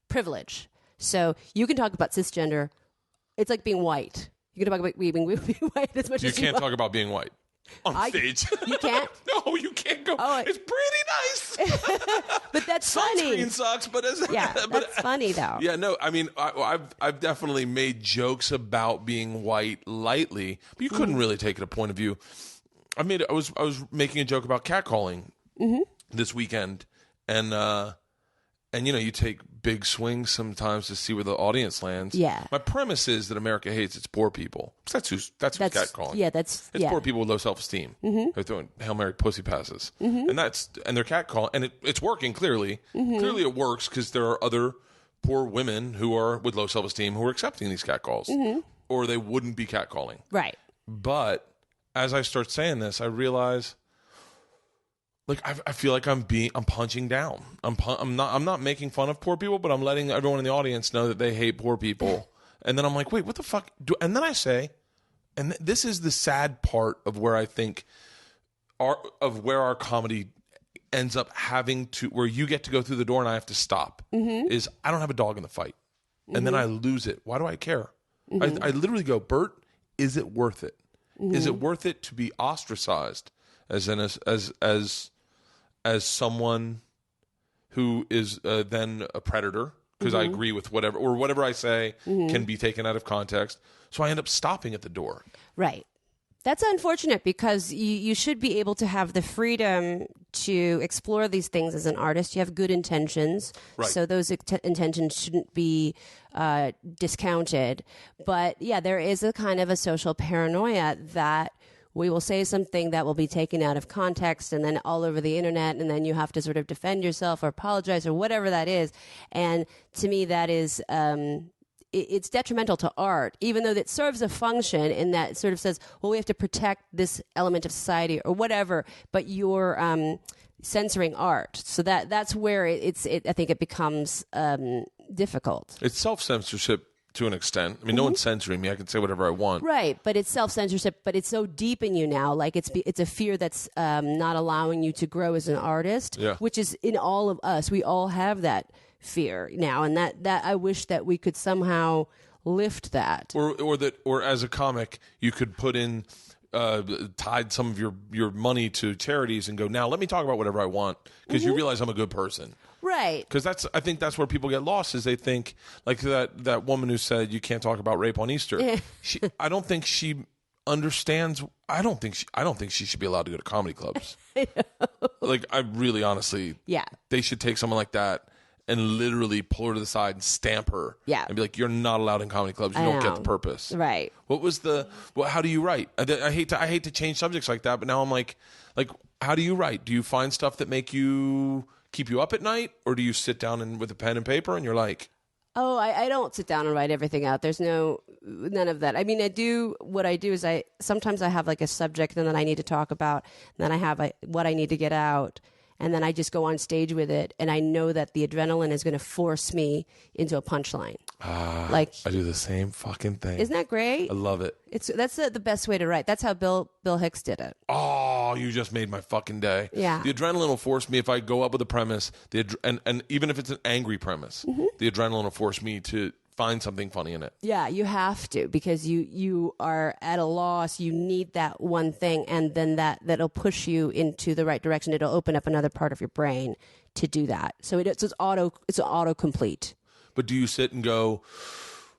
privilege. So you can talk about cisgender. It's like being white. You can talk about being white as much as you can't talk about being white. On stage. You can't? No, you can't go. Oh, it's pretty nice. But that's funny. Sunscreen sucks, but that's funny though. Yeah, no, I mean, I've definitely made jokes about being white lightly, but you couldn't really take it a point of view. I was making a joke about catcalling this weekend, and you take big swings sometimes to see where the audience lands. Yeah. My premise is that America hates its poor people. That's who's catcalling. Yeah, it's poor people with low self-esteem. They're throwing Hail Mary pussy passes, and they're catcalling, and it's working clearly. Clearly, it works because there are other poor women who are with low self-esteem who are accepting these catcalls, or they wouldn't be catcalling. Right. But as I start saying this, I realize, like, I feel like I'm punching down. I'm not making fun of poor people, but I'm letting everyone in the audience know that they hate poor people. And then I'm like, wait, what the fuck? And then I say, and this is the sad part of where I think where our comedy ends up having to, where you get to go through the door and I have to stop, is I don't have a dog in the fight. And then I lose it. Why do I care? I literally go, Bert, is it worth it? Is it worth it to be ostracized as someone who is then a predator, because I agree with whatever I say can be taken out of context. So I end up stopping at the door. Right. That's unfortunate because you should be able to have the freedom to explore these things as an artist. You have good intentions, right. So those intentions shouldn't be discounted. But yeah, there is a kind of a social paranoia that we will say something that will be taken out of context and then all over the internet, and then you have to sort of defend yourself or apologize or whatever that is. And to me, that is it's detrimental to art, even though it serves a function in that it sort of says, well, we have to protect this element of society or whatever, but you're censoring art. So that's where I think it becomes difficult. It's self-censorship to an extent. I mean, no one's censoring me. I can say whatever I want. Right, but it's self-censorship, but it's so deep in you now. Like it's a fear that's not allowing you to grow as an artist, which is in all of us. We all have that fear now, and that I wish that we could somehow lift that. Or as a comic, you could put in tied some of your money to charities and go, now let me talk about whatever I want, because you realize I'm a good person. Right. Because I think that's where people get lost, is they think, like that woman who said you can't talk about rape on Easter. I don't think she understands. I don't think she should be allowed to go to comedy clubs. Like, I really honestly, they should take someone like that and literally pull her to the side and stamp her. Yeah. And be like, you're not allowed in comedy clubs. You don't get the purpose. Right. What was how do you write? I hate to change subjects like that, but now I'm like, how do you write? Do you find stuff that keep you up at night, or do you sit down with a pen and paper and you're like, oh, I don't sit down and write everything out. There's none of that. I mean, what I do is sometimes I have like a subject and then I need to talk about, and then I have what I need to get out. And then I just go on stage with it, and I know that the adrenaline is going to force me into a punchline. I do the same fucking thing. Isn't that great? I love it. That's the best way to write. That's how Bill Hicks did it. Oh, you just made my fucking day. Yeah. The adrenaline will force me, if I go up with a premise, and even if it's an angry premise, the adrenaline will force me to find something funny in it. Yeah, you have to, because you are at a loss. You need that one thing, and then that'll push you into the right direction. It'll open up another part of your brain to do that. So it's autocomplete. But do you sit and go,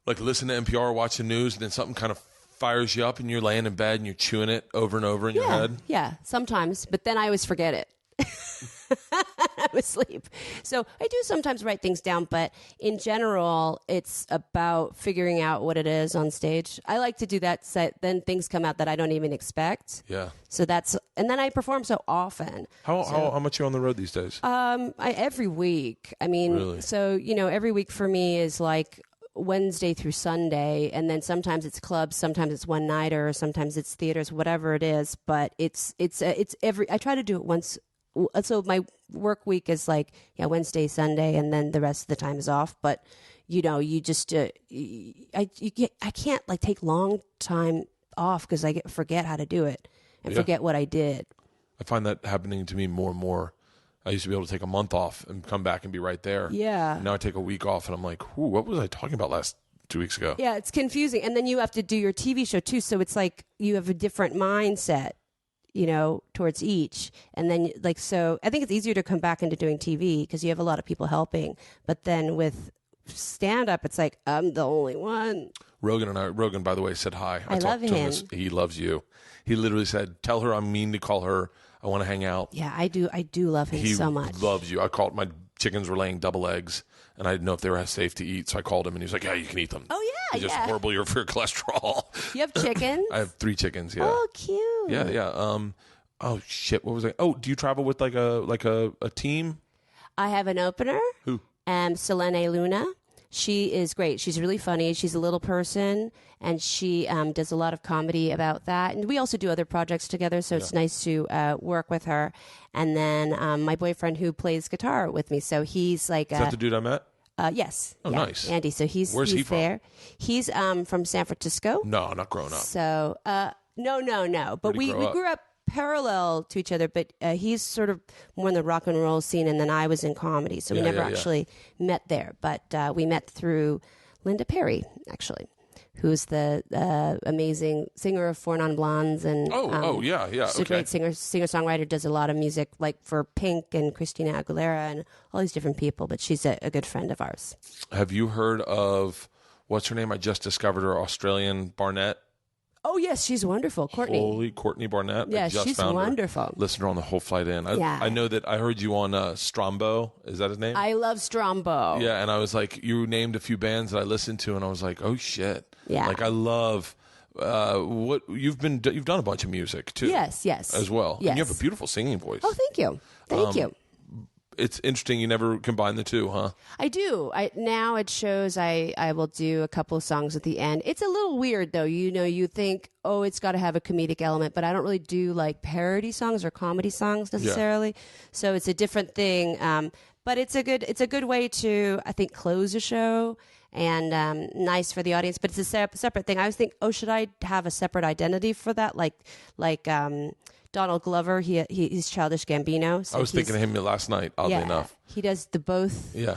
like, listen to NPR, watch the news, and then something kind of fires you up, and you're laying in bed and you're chewing it over and over in your head? Yeah, sometimes. But then I always forget it. I'm asleep. So I do sometimes write things down, but in general, it's about figuring out what it is on stage. I like to do that, so then things come out that I don't even expect. Yeah. So and then I perform so often. How much are you on the road these days? Every week. I mean, Really? So, every week for me is like Wednesday through Sunday, and then sometimes it's clubs, sometimes it's one nighter, sometimes it's theaters, whatever it is. But it's I try to do it once. So my work week is like Wednesday, Sunday, and then the rest of the time is off. But you just I can't like take long time off because I forget how to do it and forget what I did. I find that happening to me more and more. I used to be able to take a month off and come back and be right there. Yeah. Now I take a week off and I'm like, what was I talking about last 2 weeks ago? Yeah, it's confusing. And then you have to do your TV show too. So it's like you have a different mindset, towards each. And then so I think it's easier to come back into doing TV because you have a lot of people helping. But then with stand up, it's like, I'm the only one. Rogan, by the way, said hi. I love him. He loves you. He literally said, tell her I'm mean to call her. I want to hang out. Yeah, I do love him so much. He loves you. I called, my chickens were laying double eggs, and I didn't know if they were safe to eat, so I called him, and he was like, yeah, you can eat them. Oh, yeah, it's just horrible for your cholesterol. You have chickens? I have 3 chickens, yeah. Oh, cute. Yeah. Oh, shit, what was I? Oh, do you travel with like a team? I have an opener. Who? Selene Luna. She is great. She's really funny. She's a little person, and she does a lot of comedy about that. And we also do other projects together, so it's nice to work with her. And then my boyfriend who plays guitar with me, so he's like... Is that the dude I met? Yes. Oh, yeah, nice. Andy. So Where's he from? there. He's from San Francisco. No, not growing up. So, no. But we grew up parallel to each other, but he's sort of more in the rock and roll scene, and then I was in comedy, so we never actually met there. But we met through Linda Perry, actually, who's the amazing singer of Four Non Blondes, and she's a great singer-songwriter. Does a lot of music like for Pink and Christina Aguilera and all these different people. But she's a good friend of ours. Have you heard of what's her name? I just discovered her, Australian Barnett. Oh, yes, she's wonderful. Courtney Barnett. Yeah, she's wonderful. Listened to her on the whole flight in. I know that I heard you on Strombo. Is that his name? I love Strombo. Yeah, and I was like, you named a few bands that I listened to, and I was like, oh, shit. Yeah. Like, I love what you've done a bunch of music, too. Yes. As well. Yes. And you have a beautiful singing voice. Oh, thank you. Thank you. It's interesting you never combine the two, huh? I do. Now at shows, I will do a couple of songs at the end. It's a little weird, though. You think, oh, it's got to have a comedic element, but I don't really do like parody songs or comedy songs necessarily. Yeah. So it's a different thing. But it's a good way to, I think, close a show and nice for the audience. But it's a separate thing. I always think, oh, should I have a separate identity for that? Like Donald Glover, he's Childish Gambino. So I was thinking of him last night, oddly enough. He does the both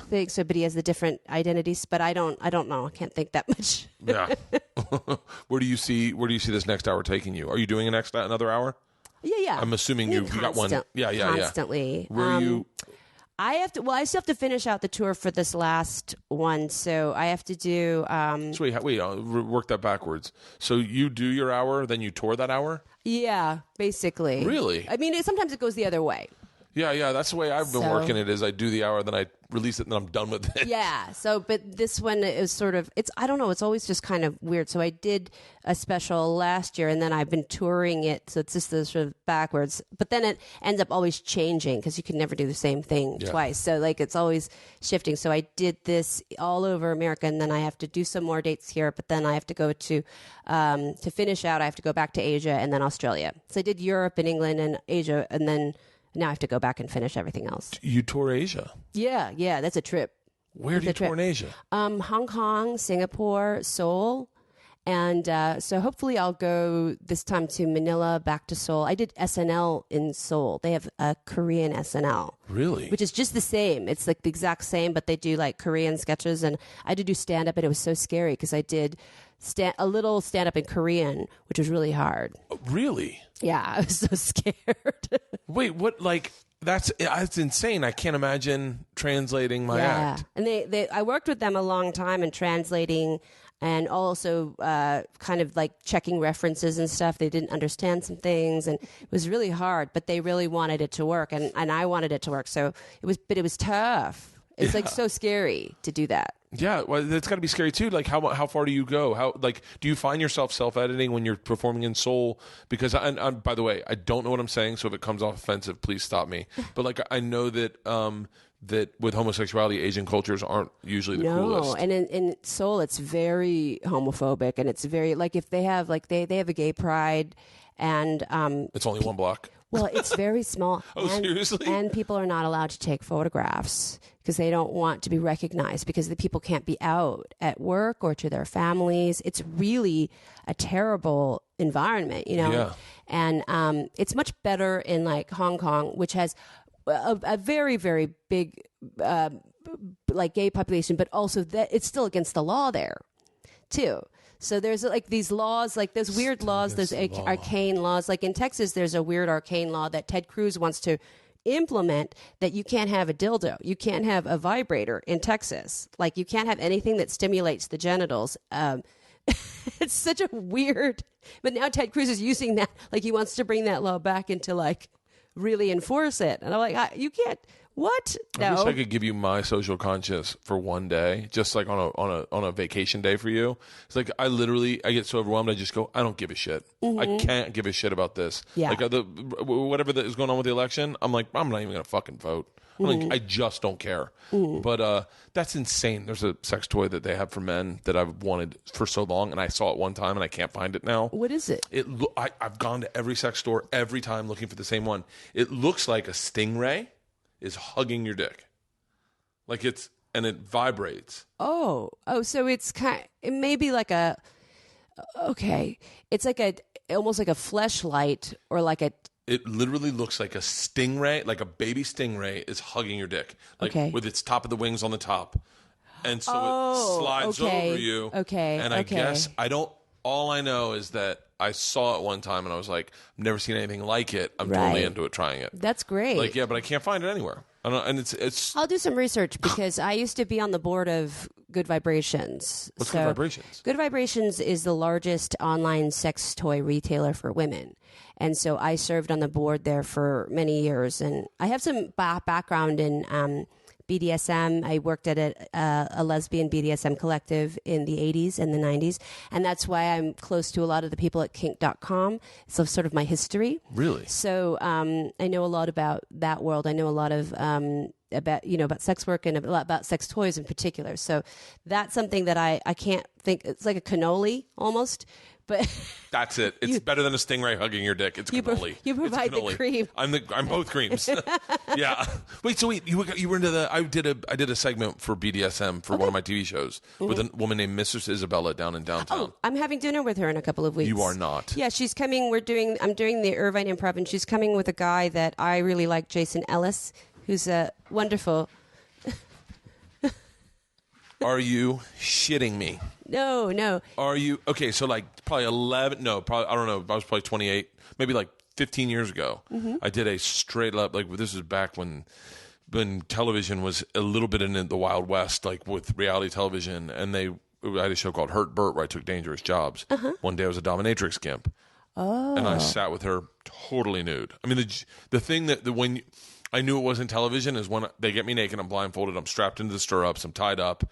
things, but he has the different identities. But I don't know. I can't think that much. Yeah. Where do you see this next hour taking you? Are you doing another hour? Yeah. I'm assuming you got one. Yeah. Constantly. Where are you? I still have to finish out the tour for this last one, so I have to do... So wait, I'll work that backwards. So you do your hour, then you tour that hour? Yeah, basically. Really? I mean, sometimes it goes the other way. Yeah, that's the way I've been working it, is I do the hour, then I release it, and then I'm done with it. Yeah, but this one is sort of, I don't know, it's always just kind of weird. So I did a special last year, and then I've been touring it, so it's just sort of backwards. But then it ends up always changing, because you can never do the same thing twice. So it's always shifting. So I did this all over America, and then I have to do some more dates here, but then I have to go to finish out, I have to go back to Asia and then Australia. So I did Europe and England and Asia, and then now I have to go back and finish everything else. You tour Asia? Yeah, that's a trip. Where do you tour in Asia? Hong Kong, Singapore, Seoul, And so hopefully I'll go this time to Manila, back to Seoul. I did SNL in Seoul. They have a Korean SNL. Really? Which is just the same. It's like the exact same, but they do like Korean sketches. And I did do stand-up, and it was so scary because I did a little stand-up in Korean, which was really hard. Really? Yeah, I was so scared. Wait, what? Like, that's insane. I can't imagine translating my act. And I worked with them a long time in translating and also kind of like checking references and stuff. They didn't understand some things, and it was really hard, but they really wanted it to work, and I wanted it to work. So it was tough. It's like so scary to do that. Yeah, well, that's got to be scary too. Like, how far do you go? How, like, do you find yourself self-editing when you're performing in Seoul? Because I'm by the way, I don't know what I'm saying, so if it comes off offensive, please stop me. But like, I know that that with homosexuality, Asian cultures aren't usually the coolest. No, and in Seoul, it's very homophobic, and it's very like if they have like they have a gay pride, and it's only one block. Well, it's very small. Oh, seriously? And people are not allowed to take photographs because they don't want to be recognized because the people can't be out at work or to their families. It's really a terrible environment, you know? Yeah. And it's much better in like Hong Kong, which has a very, very big like gay population, but also that it's still against the law there too. So there's like these laws, like those weird laws, those arcane laws. Like in Texas, there's a weird arcane law that Ted Cruz wants to implement that you can't have a dildo. You can't have a vibrator in Texas. Like you can't have anything that stimulates the genitals. It's such a weird, but now Ted Cruz is using that. Like he wants to bring that law back into like really enforce it. And I'm like, you can't. What? No. I wish I could give you my social conscience for one day, just like on a vacation day for you. It's like I get so overwhelmed. I just go, I don't give a shit. Mm-hmm. I can't give a shit about this. Yeah. Like whatever that is going on with the election, I'm like, I'm not even gonna fucking vote. I just don't care. Mm-hmm. But that's insane. There's a sex toy that they have for men that I've wanted for so long, and I saw it one time, and I can't find it now. What is it? I've gone to every sex store every time looking for the same one. It looks like a stingray is hugging your dick, like and it vibrates. Oh, so it's it may be like it's like almost like a fleshlight or like a. It literally looks like a stingray, like a baby stingray is hugging your dick, like with its top of the wings on the top, and so it slides over you. Okay, and I guess all I know is that I saw it one time and I was like, I've never seen anything like it. I'm totally into it, trying it. That's great. Like, yeah, but I can't find it anywhere. I don't, and it's. I'll do some research because I used to be on the board of Good Vibrations. What's Good Vibrations? Good Vibrations is the largest online sex toy retailer for women. And so I served on the board there for many years. And I have some background in BDSM. I worked at a lesbian BDSM collective in the 80s and the 90s. And that's why I'm close to a lot of the people at kink.com. So sort of my history. Really? So I know a lot about that world. I know a lot of about sex work and a lot about sex toys in particular. So that's something that I can't think. It's like a cannoli almost. But that's it. It's better than a stingray hugging your dick. It's cannoli. You provide the cream. I'm both creams. Yeah. Wait. You were into the. I did a segment for BDSM for one of my TV shows with a woman named Mrs. Isabella down in downtown. Oh, I'm having dinner with her in a couple of weeks. You are not. Yeah, she's coming. I'm doing the Irvine Improv, and she's coming with a guy that I really like, Jason Ellis, who's a wonderful. Are you shitting me? No. Are you okay? So like probably 11. No, probably I don't know. I was probably 28, maybe like 15 years ago. I did a straight up like this is back when television was a little bit in the Wild West, like with reality television, and I had a show called Hurt Bert where I took dangerous jobs. One day I was a dominatrix gimp, and I sat with her totally nude. I mean the thing that when I knew it wasn't television is when they get me naked, I'm blindfolded, I'm strapped into the stirrups, I'm tied up.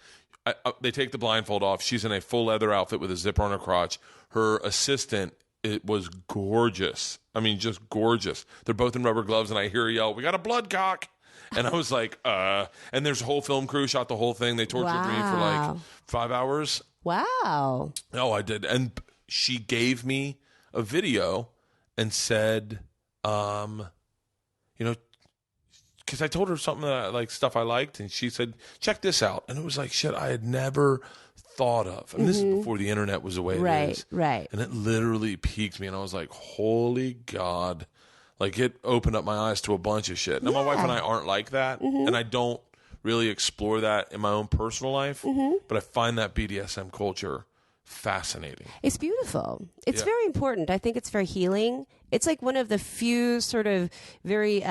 They take the blindfold off. She's in a full leather outfit with a zipper on her crotch. Her assistant, it was gorgeous. I mean, just gorgeous. They're both in rubber gloves, and I hear her yell, "We got a blood cock!" And I was like, And there's a whole film crew, shot the whole thing. They tortured me for like 5 hours. Wow. Oh, I did. And she gave me a video and said, because I told her something that stuff I liked, and she said, check this out. And it was like, shit, I had never thought of. And this is before the internet was the way it is. Right. And it literally piqued me. And I was like, holy God. Like, it opened up my eyes to a bunch of shit. Now, my wife and I aren't like that. And I don't really explore that in my own personal life. But I find that BDSM culture fascinating. It's beautiful. It's very important. I think it's very healing. It's like one of the few sort of very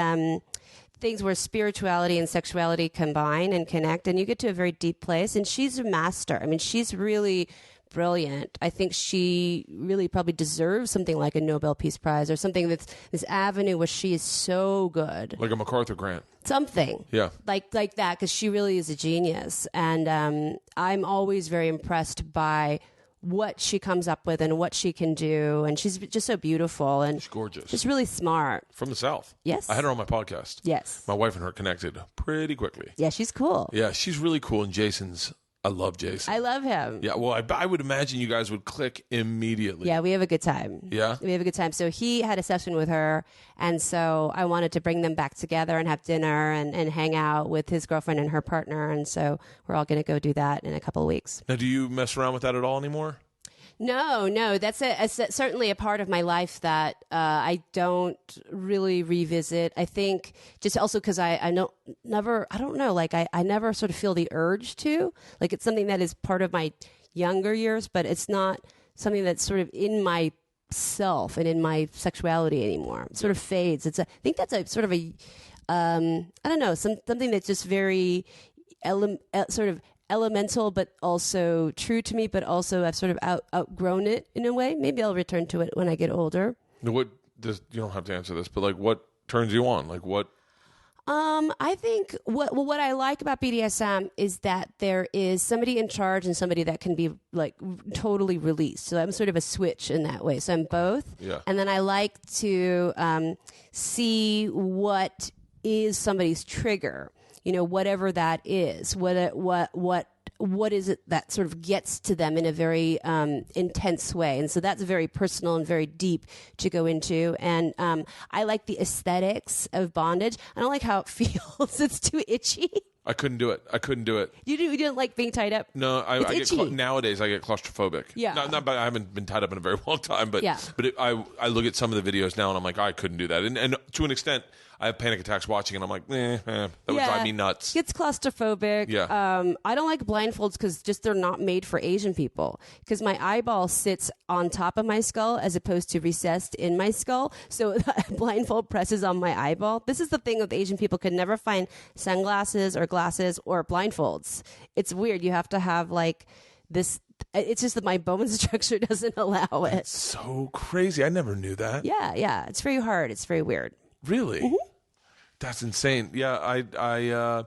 things where spirituality and sexuality combine and connect, and you get to a very deep place. And she's a master. I mean, she's really brilliant. I think she really probably deserves something like a Nobel Peace Prize or something that's this avenue where she is so good. Like a MacArthur Grant. Something. Yeah. Like that, because she really is a genius. And I'm always very impressed by what she comes up with and what she can do. And she's just so beautiful. And she's gorgeous. Just really smart. From the South. Yes. I had her on my podcast. Yes. My wife and her connected pretty quickly. Yeah, she's cool. Yeah, she's really cool. And I love Jason. I love him. Yeah, well, I would imagine you guys would click immediately. Yeah, we have a good time. Yeah? We have a good time. So he had a session with her, and so I wanted to bring them back together and have dinner and hang out with his girlfriend and her partner, and so we're all going to go do that in a couple of weeks. Now, do you mess around with that at all anymore? No. That's certainly a part of my life that I don't really revisit. I think just also because I never sort of feel the urge to. Like, it's something that is part of my younger years, but it's not something that's sort of in myself and in my sexuality anymore. It sort of fades. I think that's a sort of a I don't know, something that's just very sort of elemental, but also true to me, but also I've sort of outgrown it in a way. Maybe I'll return to it when I get older. You don't have to answer this, but like, what turns you on? Like, what? I think what I like about BDSM is that there is somebody in charge and somebody that can be like totally released. So I'm sort of a switch in that way. So I'm both. Yeah. And then I like to see what is somebody's trigger. You know, whatever that is, what is it that sort of gets to them in a very intense way? And so that's very personal and very deep to go into. And I like the aesthetics of bondage. I don't like how it feels. It's too itchy. I couldn't do it. You didn't like being tied up? No, nowadays I get claustrophobic. Yeah. Not I haven't been tied up in a very long time, but I look at some of the videos now and I'm like, I couldn't do that. And to an extent, I have panic attacks watching, and I'm like, that would drive me nuts. It's claustrophobic. Yeah. I don't like blindfolds because just they're not made for Asian people. Because my eyeball sits on top of my skull as opposed to recessed in my skull. So blindfold presses on my eyeball. This is the thing with Asian people, could never find sunglasses or glasses or blindfolds. It's weird. You have to have like this. It's just that my bone structure doesn't allow it. That's so crazy. I never knew that. Yeah. It's very hard. It's very weird. Really? Mm-hmm. That's insane. Yeah, I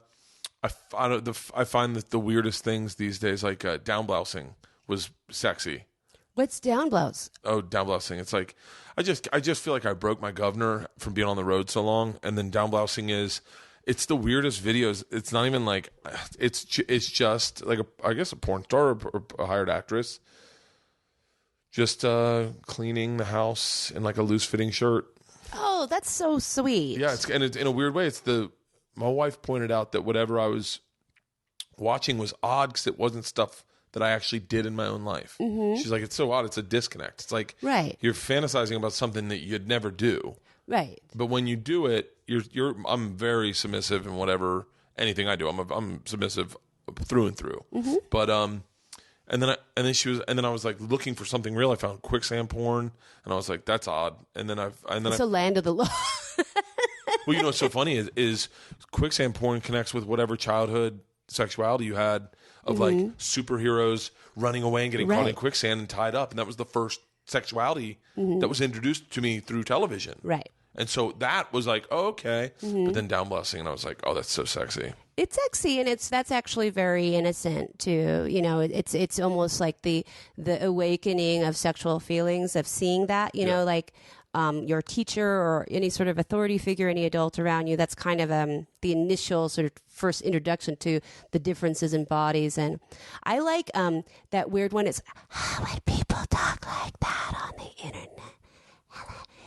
find that the weirdest things these days, like down blousing, was sexy. What's down blouse? Oh, down blousing. It's like I just feel like I broke my governor from being on the road so long, and then down blousing it's the weirdest videos. It's not even like it's just like I guess a porn star or a hired actress just cleaning the house in like a loose fitting shirt. Oh, that's so sweet. Yeah, and in a weird way, my wife pointed out that whatever I was watching was odd because it wasn't stuff that I actually did in my own life. Mm-hmm. She's like, it's so odd. It's a disconnect. It's like you're fantasizing about something that you'd never do. Right. But when you do it, I'm very submissive in anything I do. I'm submissive through and through. Mm-hmm. But and then I was like looking for something real. I found quicksand porn, and I was like, that's odd. It's a land of the law. Well, you know what's so funny is quicksand porn connects with whatever childhood sexuality you had of like superheroes running away and getting caught in quicksand and tied up, and that was the first sexuality that was introduced to me through television. Right. And so that was like, oh, okay. Mm-hmm. But then down blessing, and I was like, oh, that's so sexy. It's sexy, and that's actually very innocent too. You know, it's almost like the awakening of sexual feelings of seeing that. You know, like your teacher or any sort of authority figure, any adult around you. That's kind of the initial sort of first introduction to the differences in bodies. And I like that weird one. It's when people talk like that on the internet.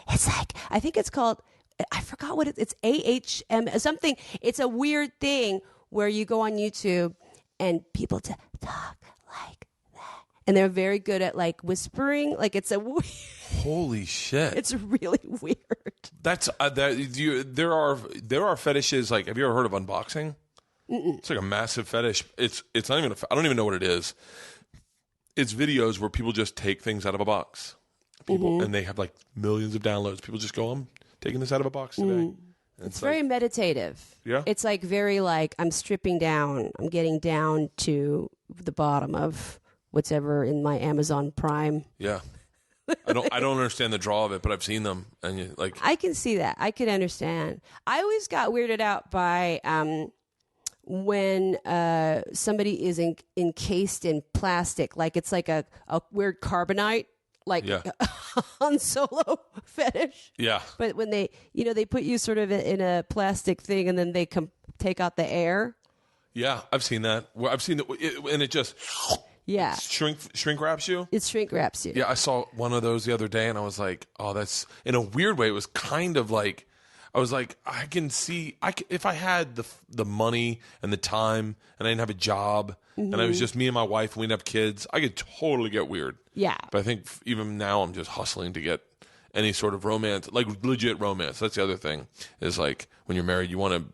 It's like, I think it's called, I forgot what it's AHM something. It's a weird thing where you go on YouTube and people talk like and they're very good at like whispering. Like it's a Holy shit! it's really weird. That's there are fetishes. Like, have you ever heard of unboxing? It's like a massive fetish. It's not even. I don't even know what it is. It's videos where people just take things out of a box. People and they have like millions of downloads. People just go, I'm taking this out of a box today. It's very meditative. Yeah. It's like very like I'm stripping down. I'm getting down to the bottom of what's ever in my Amazon Prime. Yeah. I don't understand the draw of it, but I've seen them, and like I can see that. I can understand. I always got weirded out by when somebody is encased in plastic, like it's like a weird carbonite, like Han Solo fetish. Yeah. But when they put you sort of in a plastic thing, and then they take out the air. Yeah, I've seen that. Well, I've seen it, and it just shrink wraps you. It shrink wraps you. Yeah, I saw one of those the other day, and I was like, oh, that's in a weird way. It was kind of like. I was like, I can see, if I had the money and the time, and I didn't have a job, and it was just me and my wife, and we didn't have kids, I could totally get weird. Yeah. But I think even now I'm just hustling to get any sort of romance, like legit romance. That's the other thing, is like when you're married, you want to.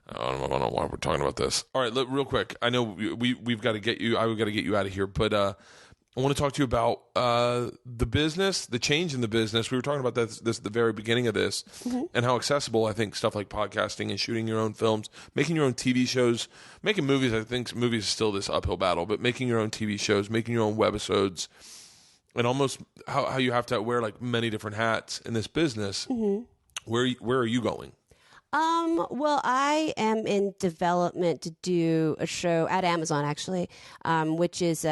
I don't know why we're talking about this. All right, real quick. I know we've got to get you. I've got to get you out of here, but I want to talk to you about the business, the change in the business. We were talking about this at the very beginning of this, and how accessible I think stuff like podcasting and shooting your own films, making your own TV shows, making movies. I think movies is still this uphill battle, but making your own TV shows, making your own webisodes, and almost how you have to wear like many different hats in this business. Where are you going? Well, I am in development to do a show at Amazon, actually, which is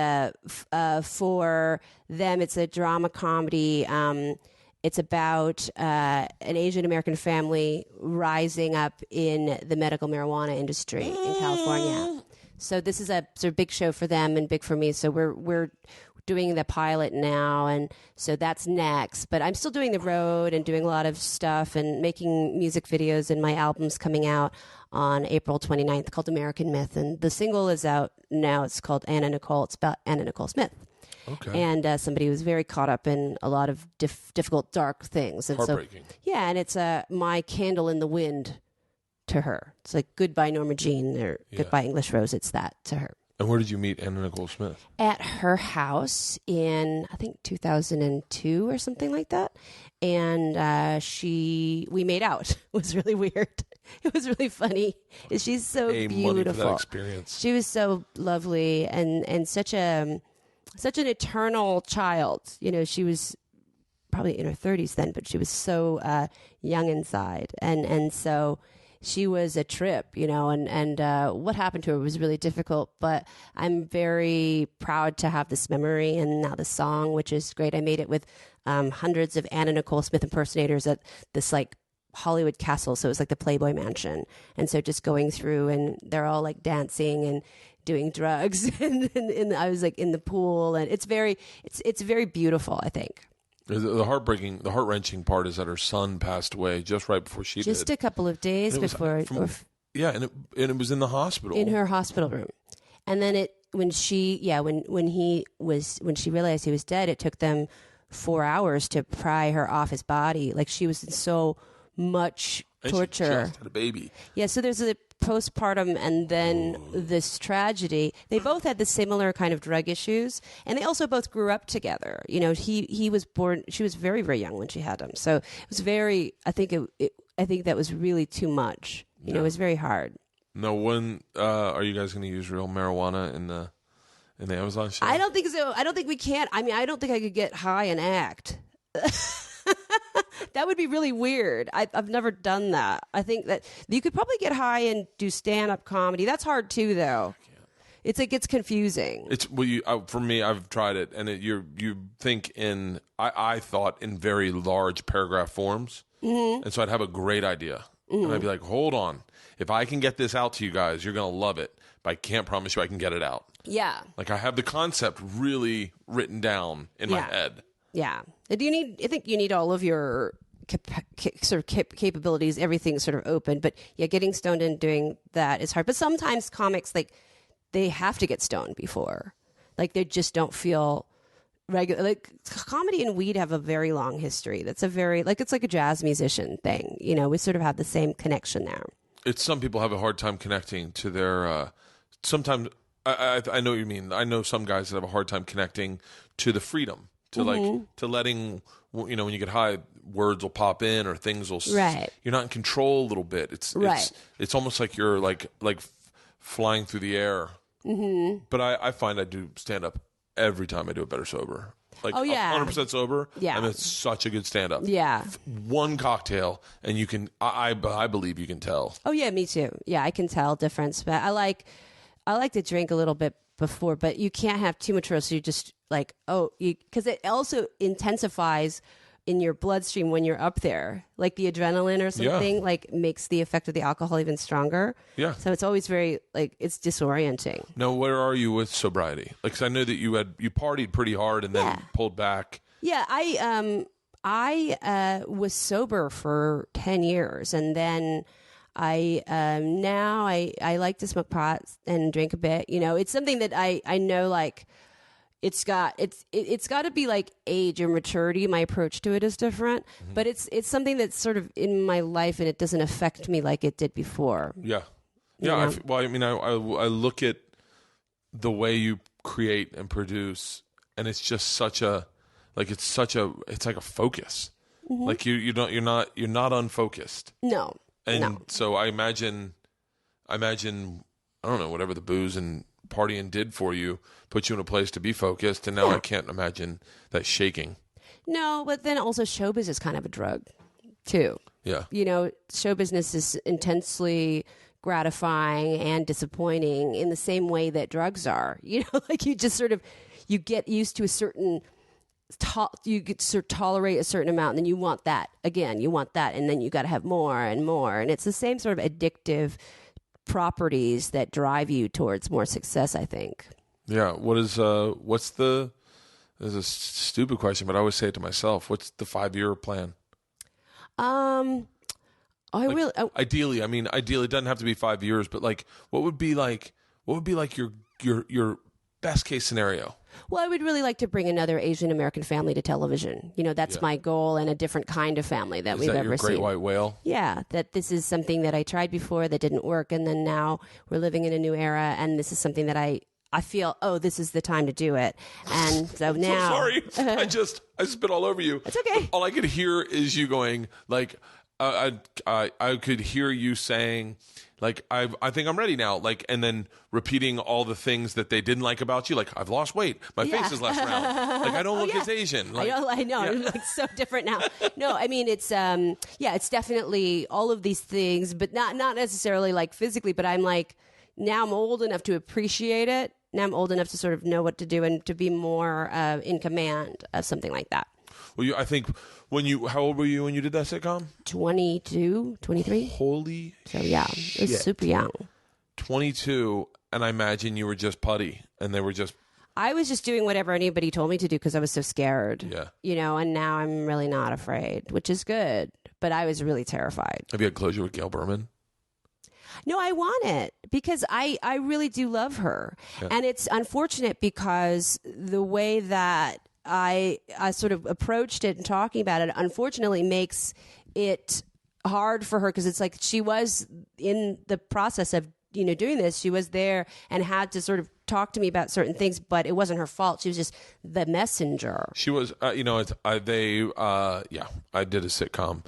for them. It's a drama comedy. It's about an Asian American family rising up in the medical marijuana industry in California. So this is a sort of big show for them and big for me. So we're doing the pilot now, and so that's next. But I'm still doing the road and doing a lot of stuff and making music videos, and my album's coming out on April 29th called American Myth, and the single is out now. It's called Anna Nicole. It's about Anna Nicole Smith. Okay. And somebody who was very caught up in a lot of difficult, dark things. And Heartbreaking. So, yeah, and it's my candle in the wind to her. It's like Goodbye Norma Jean or Goodbye English Rose. It's that to her. And where did you meet Anna Nicole Smith? At her house in, I think, 2002 or something like that. And we made out. It was really weird. It was really funny. She's so beautiful. Money for that experience. She was so lovely and such an eternal child. You know, she was probably in her 30s then, but she was so young inside. And so she was a trip, you know, and what happened to her was really difficult, but I'm very proud to have this memory and now the song, which is great. I made it with hundreds of Anna Nicole Smith impersonators at this like Hollywood castle. So it was like the Playboy Mansion. And so just going through, and they're all like dancing and doing drugs and I was like in the pool, and it's very beautiful, I think. The heart-wrenching part is that her son passed away just right before she did. Just a couple of days before. And it was in the hospital. In her hospital room. And then when she realized he was dead, it took them 4 hours to pry her off his body. Like, she was in so much torture. She just had a baby. Yeah, so there's a postpartum and then this tragedy. They both had the similar kind of drug issues, and they also both grew up together. You know, he was born, she was very, very young when she had him. So it was very, I think that was really too much. You know, it was very hard. Now, when are you guys going to use real marijuana in the Amazon show? I don't think so. I don't think we can. I mean, I don't think I could get high and act. That would be really weird. I've never done that. I think that you could probably get high and do stand-up comedy. That's hard too, though. It's confusing. For me, I've tried it, and you think in. I thought in very large paragraph forms, and so I'd have a great idea, and I'd be like, "Hold on, if I can get this out to you guys, you're gonna love it. But I can't promise you I can get it out." Yeah, like I have the concept really written down in my head. Yeah. I think you need all of your capabilities, everything sort of open. But yeah, getting stoned and doing that is hard. But sometimes comics, like, they have to get stoned before. Like they just don't feel regular. Like comedy and weed have a very long history. That's a very, like, it's like a jazz musician thing. You know, we sort of have the same connection there. It's some people have a hard time connecting to their, sometimes, I know what you mean. I know some guys that have a hard time connecting to the freedom, to like, to letting, you know, when you get high, words will pop in or things will, Right. You're not in control a little bit. It's almost like you're like flying through the air. Mm-hmm. But I find I do stand up every time I do it better sober. Like 100% sober. Yeah. I mean, it's such a good stand up. Yeah. One cocktail and you can, I believe you can tell. Oh yeah, me too. Yeah, I can tell difference. But I like to drink a little bit before, but you can't have too much roast. So you just like, because it also intensifies in your bloodstream when you're up there, like the adrenaline or something, like makes the effect of the alcohol even stronger. Yeah. So it's always very like, it's disorienting. Now, where are you with sobriety? Like, 'cause I know that you partied pretty hard and then pulled back. Yeah, I was sober for 10 years, and then now I like to smoke pot and drink a bit. You know, it's something that I know, like, it's got to be like age or maturity. My approach to it is different, but it's something that's sort of in my life, and it doesn't affect me like it did before. Yeah, yeah. I look at the way you create and produce, and it's just such a it's like a focus. Mm-hmm. Like you're not unfocused. No, so I imagine I don't know, whatever the booze and partying did for you, put you in a place to be focused, and now I can't imagine that shaking. No, but then also show business is kind of a drug too. Yeah. You know, show business is intensely gratifying and disappointing in the same way that drugs are. You know, like you just sort of, you get used to a certain, you get to sort of tolerate a certain amount, and then you want that again, and then you got to have more and more. And it's the same sort of addictive properties that drive you towards more success, I think. Yeah. This is a stupid question, but I always say it to myself. What's the 5-year plan? Ideally, it doesn't have to be 5 years, but like, what would be like your best case scenario? Well, I would really like to bring another Asian American family to television. You know, that's my goal, and a different kind of family that we've ever seen. Great white whale? Yeah, that this is something that I tried before that didn't work, and then now we're living in a new era, and this is something that I feel, this is the time to do it. And so now... So sorry, I spit all over you. It's okay. All I could hear is you going, like, I could hear you saying, like, I think I'm ready now, like, and then repeating all the things that they didn't like about you, like, I've lost weight, my face is less round, like, I don't look as Asian. Like, I know, I'm like so different now. No, I mean, it's it's definitely all of these things, but not necessarily like physically, but I'm like, now I'm old enough to appreciate it. Now I'm old enough to sort of know what to do and to be more in command of something like that. Well, I think how old were you when you did that sitcom? 22, 23. Holy shit. It was super young. 22, and I imagine you were just putty, and they were just... I was just doing whatever anybody told me to do because I was so scared. Yeah. You know, and now I'm really not afraid, which is good, but I was really terrified. Have you had closure with Gail Berman? No, I want it because I really do love her. Yeah. And it's unfortunate because the way that I sort of approached it and talking about it, unfortunately, makes it hard for her because it's like she was in the process of, you know, doing this. She was there and had to sort of talk to me about certain things, but it wasn't her fault. She was just the messenger. She was, I did a sitcom.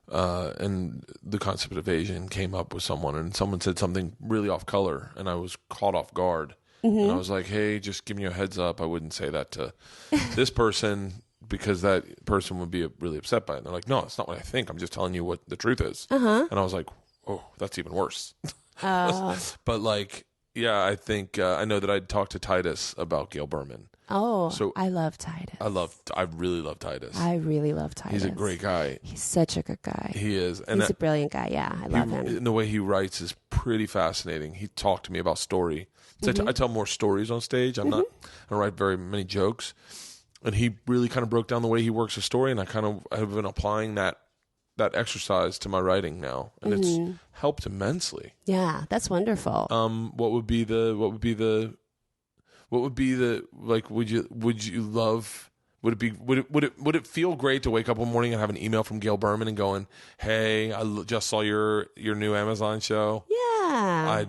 And the concept of Asian came up with someone, and someone said something really off color, and I was caught off guard. Mm-hmm. And I was like, hey, just give me a heads up. I wouldn't say that to this person because that person would be really upset by it. And they're like, no, it's not what I think. I'm just telling you what the truth is. Uh-huh. And I was like, oh, that's even worse. But like, yeah, I think I know that I'd talked to Titus about Gail Berman. Oh, so I love Titus. I really love Titus. I really love Titus. He's a great guy. He's such a good guy. He is. And he's a brilliant guy. Yeah, I love him. And the way he writes is pretty fascinating. He talked to me about story. So I tell more stories on stage. I don't write very many jokes. And he really kind of broke down the way he works a story, and I have been applying that exercise to my writing now, and it's helped immensely. Yeah, that's wonderful. What would be the What would be the like? Would you love? Would it feel great to wake up one morning and have an email from Gail Berman and going, "Hey, just saw your new Amazon show." Yeah.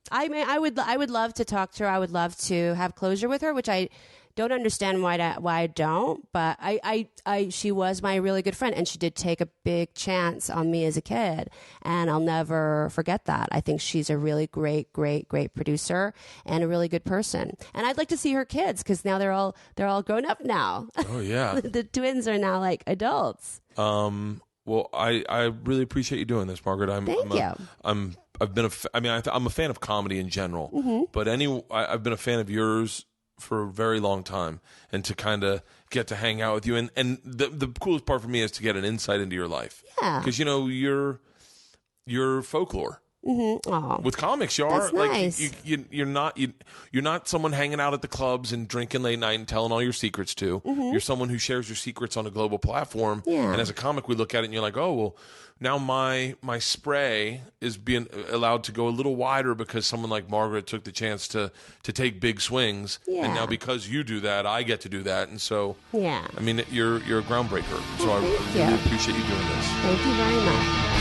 I mean, I would love to talk to her. I would love to have closure with her, which I don't understand why I don't. But she was my really good friend, and she did take a big chance on me as a kid, and I'll never forget that. I think she's a really great producer and a really good person. And I'd like to see her kids because now they're all grown up now. Oh yeah, the twins are now like adults. Well, I really appreciate you doing this, Margaret. Thank you. I'm a fan of comedy in general, but I've been a fan of yours for a very long time, and to kind of get to hang out with you, and the coolest part for me is to get an insight into your life. Yeah, because you're folklore. With comics, you are That's like nice. you're not someone hanging out at the clubs and drinking late night and telling all your secrets to. You're someone who shares your secrets on a global platform. Yeah. And as a comic, we look at it and you're like, oh well, now my spray is being allowed to go a little wider because someone like Margaret took the chance to take big swings. Yeah. And now because you do that, I get to do that. And so Yeah. I mean, you're a groundbreaker. So I Thank really you. appreciate you doing this. Thank you very much.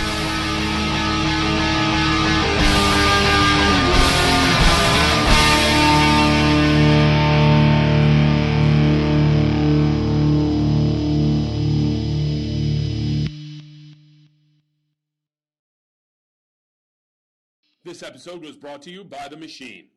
This episode was brought to you by The Machine.